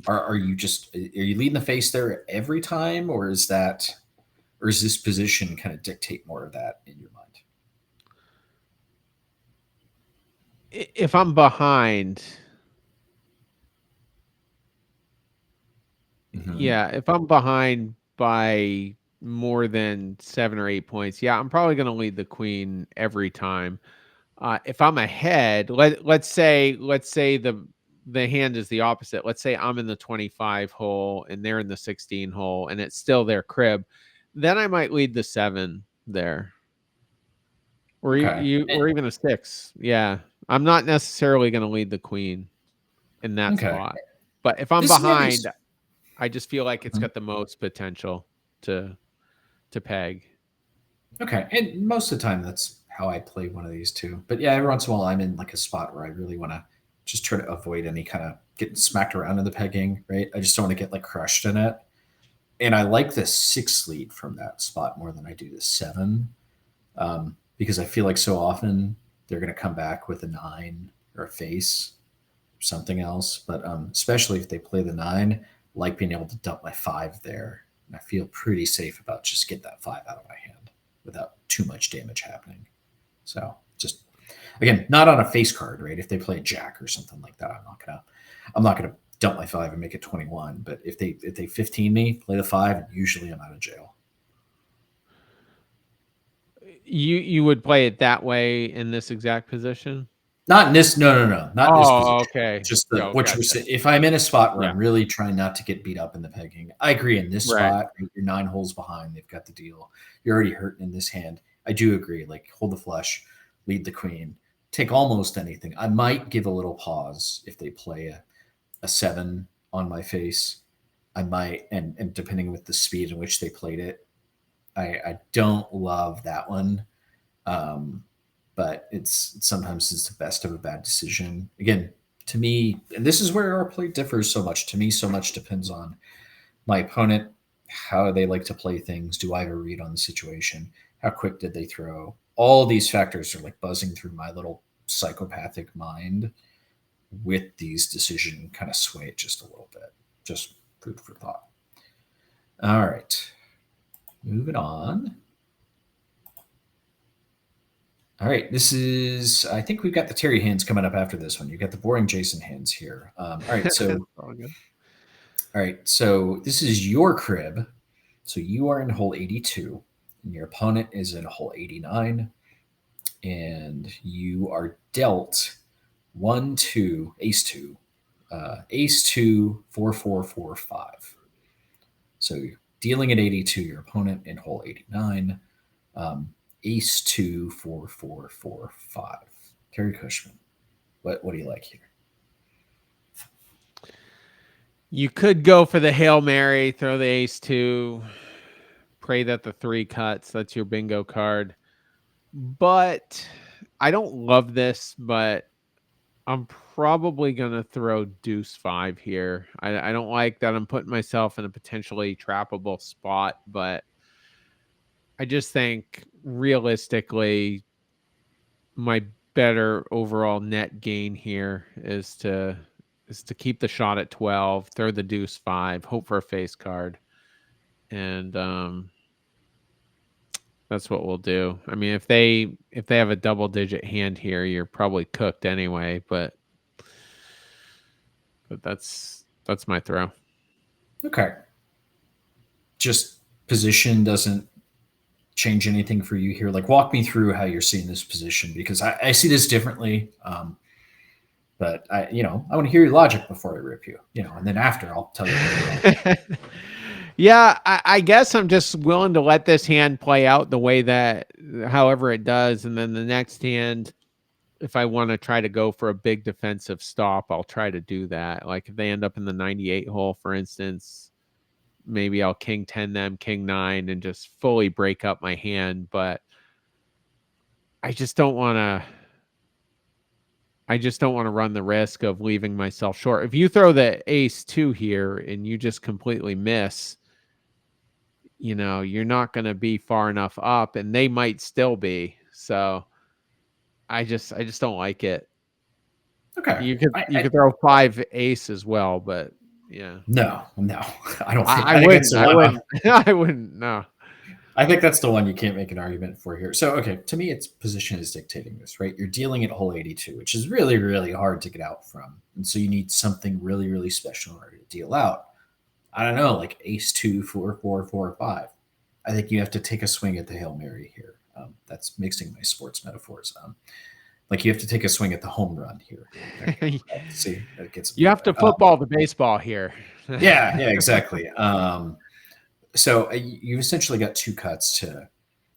Are you leading the face there every time, or is this position kind of dictate more of that in your mind? If I'm behind, Mm-hmm. yeah, if I'm behind by more than 7 or 8 points, yeah, I'm probably going to lead the queen every time. If I'm ahead, let's say the hand is the opposite. Let's say I'm in the 25 hole and they're in the 16 hole, and it's still their crib. Then I might lead the 7 there, or Okay. or even a 6. Yeah, I'm not necessarily going to lead the queen in that Okay. spot. But if I'm This is maybe behind, I just feel like it's got the most potential to peg. okay. And most of the time, that's how I play one of these too. But yeah, every once in a while, I'm in like a spot where I really want to just try to avoid any kind of getting smacked around in the pegging, right? I just don't want to get like crushed in it. And I like the 6 lead from that spot more than I do the 7, because I feel like so often they're going to come back with a 9 or a face or something else. But especially if they play the 9, I like being able to dump my 5 there. And I feel pretty safe about just get that 5 out of my hand without too much damage happening. So just again, not on a face card, right? If they play a jack or something like that, I'm not gonna dump my 5 and make it 21. But if they 15 me, play the 5, and usually I'm out of jail. You would play it that way in this exact position? Not in this, no, not in this Oh, position. okay. Just Yo, what you're gotcha. saying. If I'm in a spot where Yeah. I'm really trying not to get beat up in the pegging, I agree. In this Right. spot, you're 9 holes behind. They've got the deal. You're already hurting in this hand. I do agree. Like hold the flush, lead the queen, take almost anything. I might give a little pause if they play a 7 on my face. I might, and depending with the speed in which they played it, I don't love that one. Um, but sometimes it's the best of a bad decision. Again, to me, and this is where our play differs so much. To me, so much depends on my opponent, how they like to play things. Do I have a read on the situation? How quick did they throw? all these factors are like buzzing through my little psychopathic mind with these decision kind of sway it just a little bit. Just food for thought. All right. Moving on. All right, this is. I think we've got the Terry hands coming up after this one. You got the boring Jason hands here. All right, so All good. all right, so this is your crib. So you are in hole 82, and your opponent is in hole 89, and you are dealt 1, 2, ace 2, ace 2, 4, 4, 4, 5. So you're dealing at 82, your opponent in hole 89. Ace 2, 4, 4, 4, 5. Terry Cushman, what do you like here? You could go for the Hail Mary, throw the ace 2, pray that the 3 cuts. That's your bingo card. But I don't love this, but I'm probably going to throw deuce 5 here. I don't like that I'm putting myself in a potentially trappable spot, but I just think realistically, my better overall net gain here is to keep the shot at 12, throw the deuce 5, hope for a face card, and that's what we'll do. I mean, if they have a double digit hand here, you're probably cooked anyway. But that's my throw. Okay. Just position doesn't change anything for you here. Like, walk me through how you're seeing this position, because I see this differently. But I want to hear your logic before I rip you, and then after I'll tell you why you're wrong. Yeah, I guess I'm just willing to let this hand play out the way that, however it does, and then the next hand, if I want to try to go for a big defensive stop, I'll try to do that. Like if they end up in the 98 hole, for instance, maybe I'll king 10 them, king 9, and just fully break up my hand. But I just don't want to. I just don't want to run the risk of leaving myself short. If you throw the ace 2 here and you just completely miss, you're not going to be far enough up, and they might still be. So I just don't like it. Okay. You could throw 5 ace as well, but yeah. No, I don't think. I I think that's wouldn't. the I one. wouldn't. I wouldn't. No. I think that's the one you can't make an argument for here. So, okay, to me, its position is dictating this, right? You're dealing at hole 82, which is really, really hard to get out from. And so you need something really, really special in order to deal out. I don't know, like ace 2, 4, 4, 4, 5. I think you have to take a swing at the Hail Mary here. That's mixing my sports metaphors. Like you have to take a swing at the home run here. Okay. See, that gets You have to football the baseball here. yeah, exactly. So you've essentially got 2 cuts to,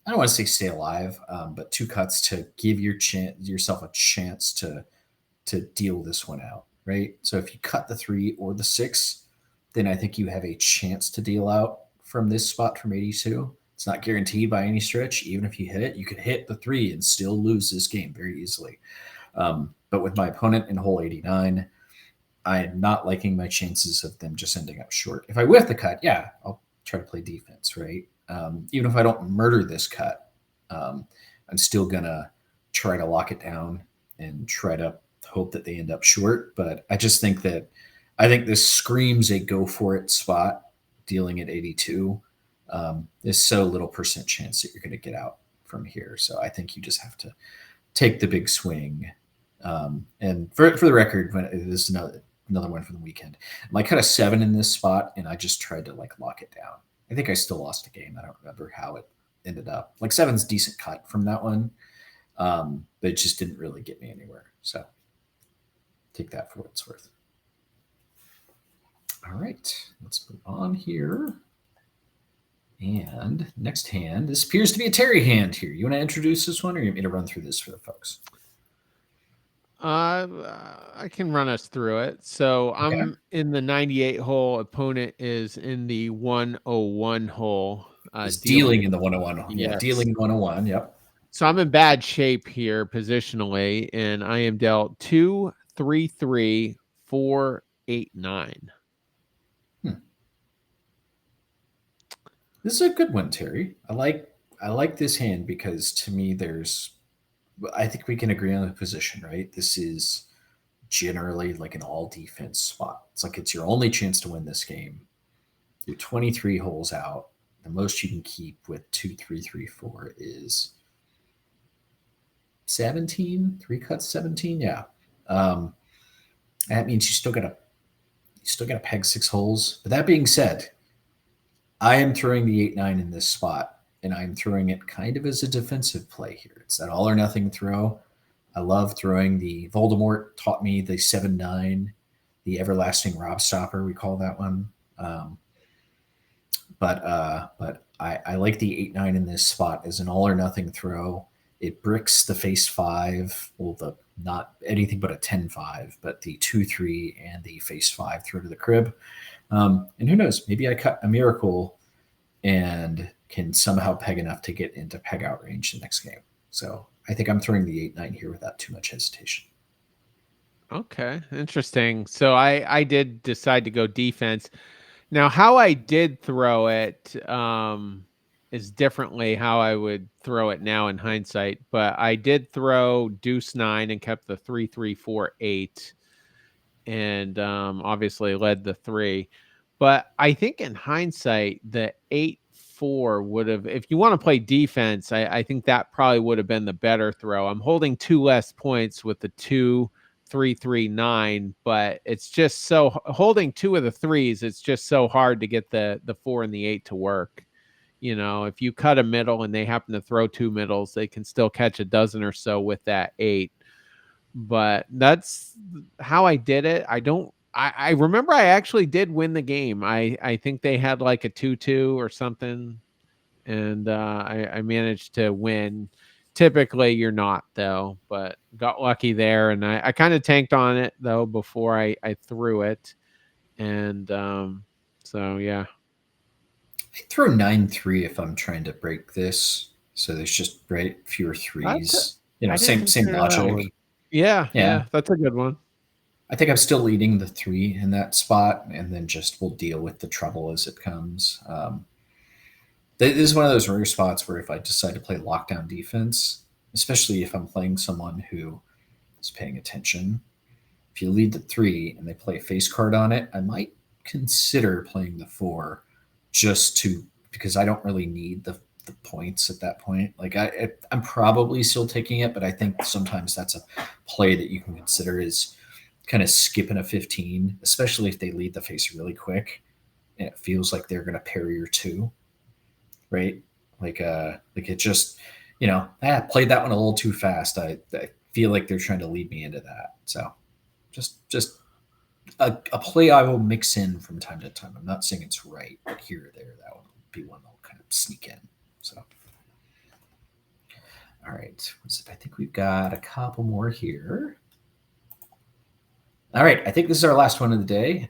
I don't want to say stay alive, but 2 cuts to give yourself a chance to deal this one out, right? So if you cut the 3 or the 6, then I think you have a chance to deal out from this spot from 82. It's not guaranteed by any stretch. Even if you hit it, you could hit the 3 and still lose this game very easily. But with my opponent in hole 89, I am not liking my chances of them just ending up short. If I whiff the cut, yeah, I'll try to play defense, right? Even if I don't murder this cut, I'm still gonna try to lock it down and try to hope that they end up short. But I just think this screams a go for it spot, dealing at 82. There's so little percent chance that you're going to get out from here. So I think you just have to take the big swing. And for the record, this is another one from the weekend. I cut a 7 in this spot, and I just tried to like lock it down. I think I still lost a game. I don't remember how it ended up. Like 7's decent cut from that one, but it just didn't really get me anywhere. So take that for what it's worth. All right, let's move on here. And next hand, this appears to be a Terry hand here. You want to introduce this one, or you want me to run through this for the folks? I can run us through it. So Okay. I'm in the 98 hole. Opponent is in the 101 hole. It's dealing in the 101. Yes. Yeah, dealing 101. Yep. So I'm in bad shape here positionally, and I am dealt 2, 3, 3, 4, 8, 9. This is a good one, Terry. I I like this hand because to me, I think we can agree on the position, right? This is generally like an all defense spot. It's like it's your only chance to win this game. You're 23 holes out. The most you can keep with 2, 3, 3, 4 is 17. Three cuts, 17. Yeah. Um, that means you still gotta peg 6 holes. But that being said, I am throwing the 8-9 in this spot, and I'm throwing it kind of as a defensive play here. It's that all or nothing throw. I love throwing the Voldemort taught me the 7-9, the everlasting Rob Stopper, we call that one. But I like the 8-9 in this spot as an all or nothing throw. It bricks the face five, well, the not anything but a 10-5, but the 2-3 and the face five throw to the crib. And who knows, maybe I cut a miracle and can somehow peg enough to get into peg out range the next game. So I think I'm throwing the 8-9 here without too much hesitation. Okay, interesting. So I did decide to go defense. Now, how I did throw it is differently how I would throw it now in hindsight. But I did throw deuce 9 and kept the 3, 3, 4, 8, and obviously led the 3. But I think in hindsight, the 8-4 would have, if you want to play defense, I think that probably would have been the better throw. I'm holding 2 less points with the 2, 3, 3, 9, but it's just so holding 2 of the 3s. It's just so hard to get the 4 and the 8 to work. If you cut a middle and they happen to throw 2 middles, they can still catch a dozen or so with that 8. But that's how I did it. I remember I actually did win the game. I think they had like a 2-2 or something, and I managed to win. Typically you're not, though, but got lucky there, and I kind of tanked on it though before I threw it. And so yeah. I throw 9-3 if I'm trying to break this. So there's just fewer That's threes. I didn't Same consider that logic. one. Yeah, Yeah. that's a good one. I think I'm still leading the 3 in that spot, and then just we'll deal with the trouble as it comes. This is one of those rare spots where if I decide to play lockdown defense, especially if I'm playing someone who is paying attention, if you lead the 3 and they play a face card on it, I might consider playing the 4 because I don't really need the points at that point. Like I'm probably still taking it, but I think sometimes that's a play that you can consider is kind of skipping a 15, especially if they lead the face really quick and it feels like they're going to parry your 2, right? Like it just, I played that one a little too fast. I feel like they're trying to lead me into that. So just a play I will mix in from time to time. I'm not saying it's right, but here or there, that would be one that will kind of sneak in. So, all right. I think we've got a couple more here. All right. I think this is our last one of the day.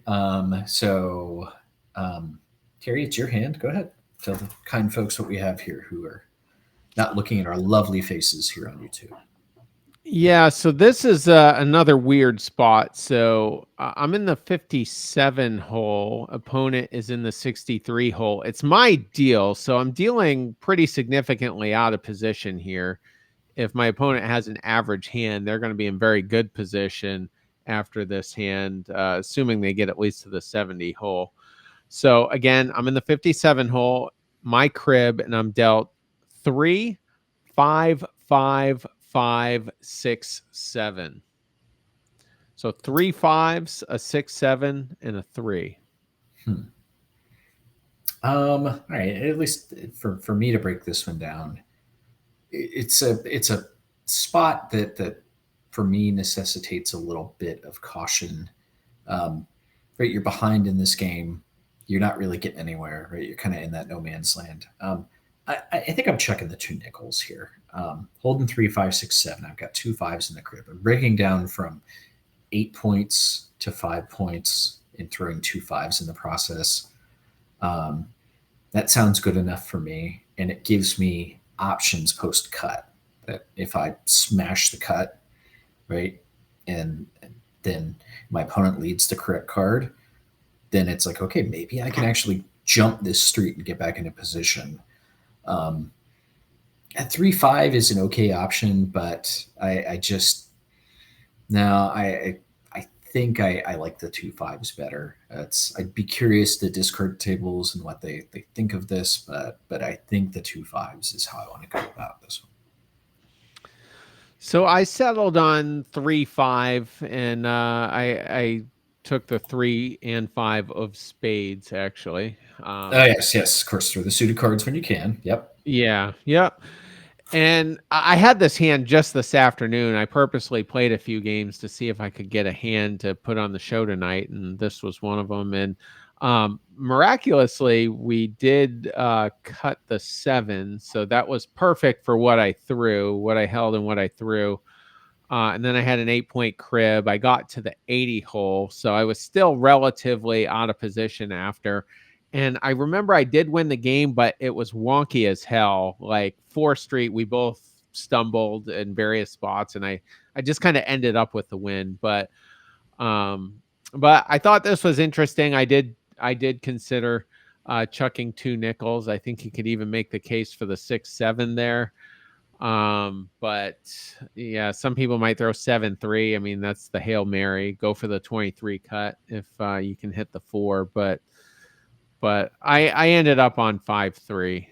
Terry, it's your hand. Go ahead. Tell the kind folks what we have here who are not looking at our lovely faces here on YouTube. Yeah, so this is another weird spot. So I'm in the 57 hole. Opponent is in the 63 hole. It's my deal. So I'm dealing pretty significantly out of position here. If my opponent has an average hand, they're going to be in very good position after this hand, assuming they get at least to the 70 hole. So again, I'm in the 57 hole, my crib, and I'm dealt 3, 5, 5, 5, 6, 7. So 3 5s, a 6, 7, and a 3. All right. At least for me to break this one down, it's a spot that for me necessitates a little bit of caution. Right, you're behind in this game. You're not really getting anywhere. Right, you're kind of in that no man's land. I think I'm checking the 2 nickels here. Holding 3, 5, 6, 7. I've got 2 5s in the crib. I'm breaking down from 8 points to 5 points and throwing 2 5s in the process. That sounds good enough for me, and it gives me options post cut. That if I smash the cut, right, and then my opponent leads the correct card, then it's like, okay, maybe I can actually jump this street and get back into position. At 3-5 is an okay option, but I just no, I think I like the 2-5s better. I'd be curious the discard tables and what they think of this, but I think the 2-5s is how I want to go about this one. So I settled on 3-5, and I took the 3 and 5 of spades actually. Oh yes, yes, of course. Throw the suited cards when you can. Yep. Yeah, yep. And I had this hand just this afternoon. I purposely played a few games to see if I could get a hand to put on the show tonight, and this was one of them. And miraculously, we did cut the 7, so that was perfect for what I threw, what I held, and what I threw. And then I had an 8-point crib. I got to the 80 hole, so I was still relatively out of position after. And I remember I did win the game, but it was wonky as hell. Like 4th Street, we both stumbled in various spots, and I just kind of ended up with the win. Um, but I thought this was interesting. I did consider chucking 2 nickels. I think you could even make the case for the 6-7 there. But yeah, some people might throw 7-3. I mean, that's the Hail Mary. Go for the 23 cut if you can hit the 4. But I ended up on 5-3.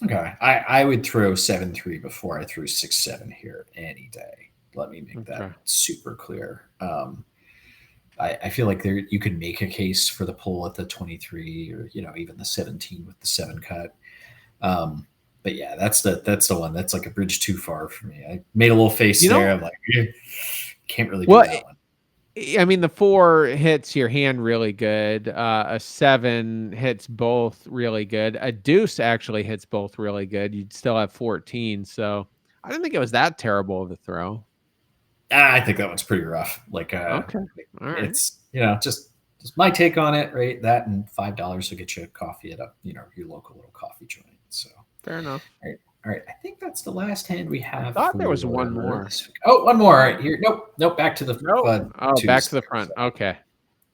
Okay. I would throw 7-3 before I threw 6-7 here any day. Let me make that Okay. super clear. I feel like there you could make a case for the pull at the 23 or even the 17 with the 7 cut. But yeah, that's the one that's like a bridge too far for me. I made a little face You there. know, I'm like, can't really do well, that one. I mean, the 4 hits your hand really good. A 7 hits both really good. A deuce actually hits both really good. You'd still have 14. So I didn't think it was that terrible of a throw. I think that one's pretty rough. Okay. All right. It's just my take on it, right? That and $5 will get you a coffee at a your local little coffee joint. So Fair enough. all right. I think that's the last hand we I have thought for there was one more. this week. Oh, one more. All right, here. Nope. Back to the Nope. Oh, back twos to the there. front. So, Okay.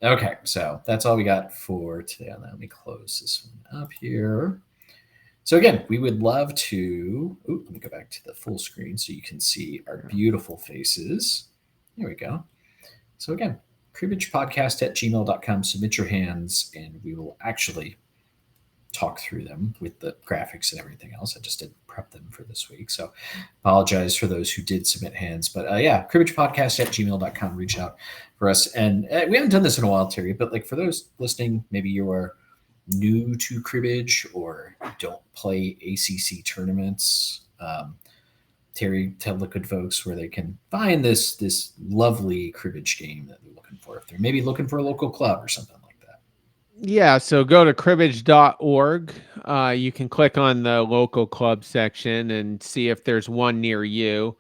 okay, so that's all we got for today. Let me close this one up here. So again, we would love to. Let me go back to the full screen so you can see our beautiful faces. There we go. So again, cribbagepodcast@gmail.com. Submit your hands, and we will actually talk through them with the graphics and everything else. I just didn't prep them for this week. So apologize for those who did submit hands. But yeah, cribbagepodcast@gmail.com. Reach out for us. And we haven't done this in a while, Terry, but like for those listening, maybe you are new to cribbage or don't play ACC tournaments. Terry, tell the good folks where they can find this lovely cribbage game that they're looking for. If they're maybe looking for a local club or something like that. Yeah, so go to cribbage.org. You can click on the local club section and see if there's one near you.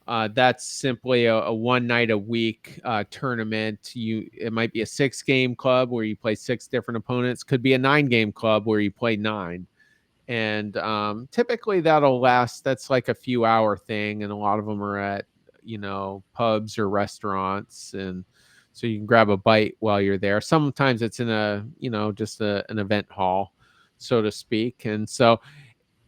That's simply a one night a week tournament. It might be a 6-game club where you play 6 different opponents. Could be a 9-game club where you play 9. And typically that'll last. That's like a few hour thing, and a lot of them are at pubs or restaurants, and so you can grab a bite while you're there. Sometimes it's in a just an event hall, so to speak. And so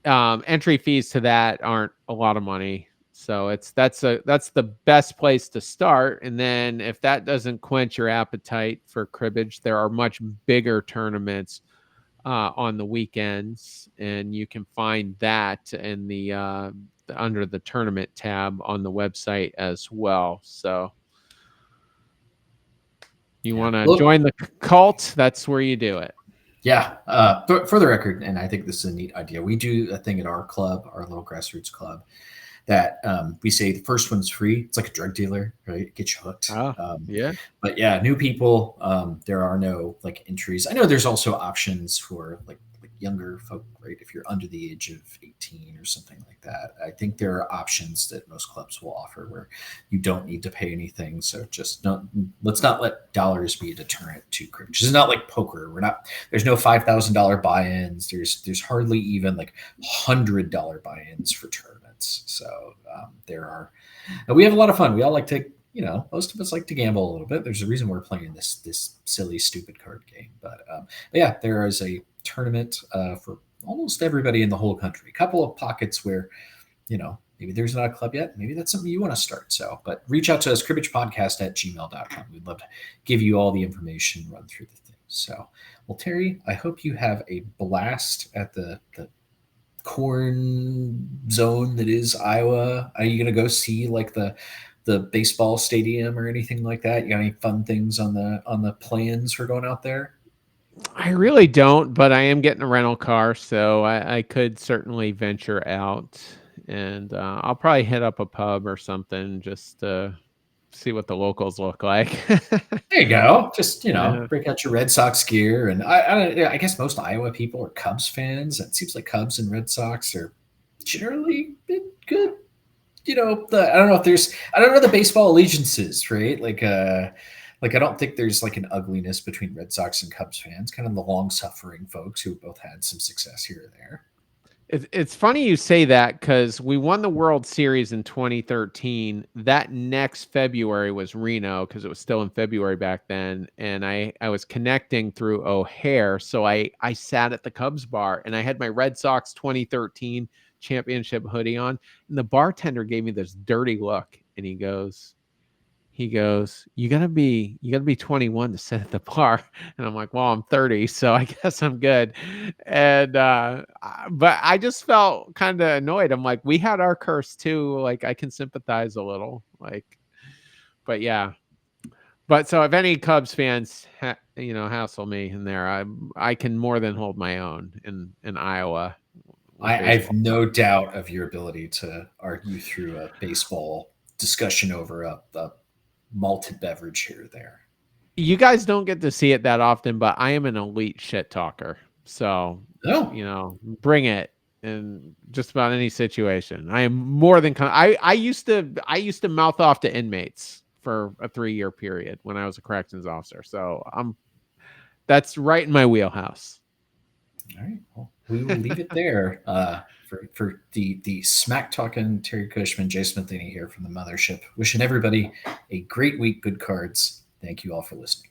entry fees to that aren't a lot of money. So that's the best place to start. And then if that doesn't quench your appetite for cribbage, there are much bigger tournaments on the weekends, and you can find that in the under the tournament tab on the website as well. So you Yeah. want to Look, join the cult, that's where you do it. yeah. For the record, and I think this is a neat idea, we do a thing at our club, our little grassroots club, that we say the first one's free. It's like a drug dealer, right? Get you hooked. Yeah. But yeah, new people, there are no like entries. I know there's also options for like younger folk, right? If you're under the age of 18 or something like that, I think there are options that most clubs will offer where you don't need to pay anything. So just let's not let dollars be a deterrent to cribbage. It's not like poker. There's no $5,000 buy-ins. There's hardly even like $100 buy-ins for tournaments. So there are, and we have a lot of fun. We all like to, most of us like to gamble a little bit. There's a reason we're playing this silly, stupid card game. But yeah, there is a tournament for almost everybody in the whole country. A couple of pockets where, maybe there's not a club yet. Maybe that's something you want to start. So, but reach out to us, cribbagepodcast@gmail.com. We'd love to give you all the information, run through the things. So, well, Terry, I hope you have a blast at the corn zone that is Iowa. Are you going to go see like the baseball stadium or anything like that? You got any fun things on the plans for going out there? I really don't, but I am getting a rental car, so I could certainly venture out, and I'll probably hit up a pub or something just to see what the locals look like. There you go. Just Yeah. break out your Red Sox gear, and I guess most Iowa people are Cubs fans. It seems like Cubs and Red Sox are generally good. I don't know if there's I don't know the baseball allegiances, right? Like I don't think there's like an ugliness between Red Sox and Cubs fans. Kind of the long suffering folks who both had some success here or there. It's funny you say that because we won the World Series in 2013. That next February was Reno because it was still in February back then, and I was connecting through O'Hare, so I sat at the Cubs bar and I had my Red Sox 2013 championship hoodie on, and the bartender gave me this dirty look, and he goes, you gotta be 21 to sit at the bar. And I'm like, well, I'm 30, so I guess I'm good. And but I just felt kind of annoyed. I'm like, we had our curse too. Like, I can sympathize a little. Like, but yeah. But so if any Cubs fans hassle me in there, I can more than hold my own in Iowa with I have baseball. no doubt of your ability to argue through a baseball discussion over a malted beverage here or there. You guys don't get to see it that often, but I am an elite shit talker. So, No, bring it in just about any situation. I am more than I used to mouth off to inmates for a 3-year period when I was a corrections officer. So, that's right in my wheelhouse. all right. Well, we will leave it there for the smack talking Terry Cushman, Jason Matheny here from the Mothership. Wishing everybody a great week, good cards. Thank you all for listening.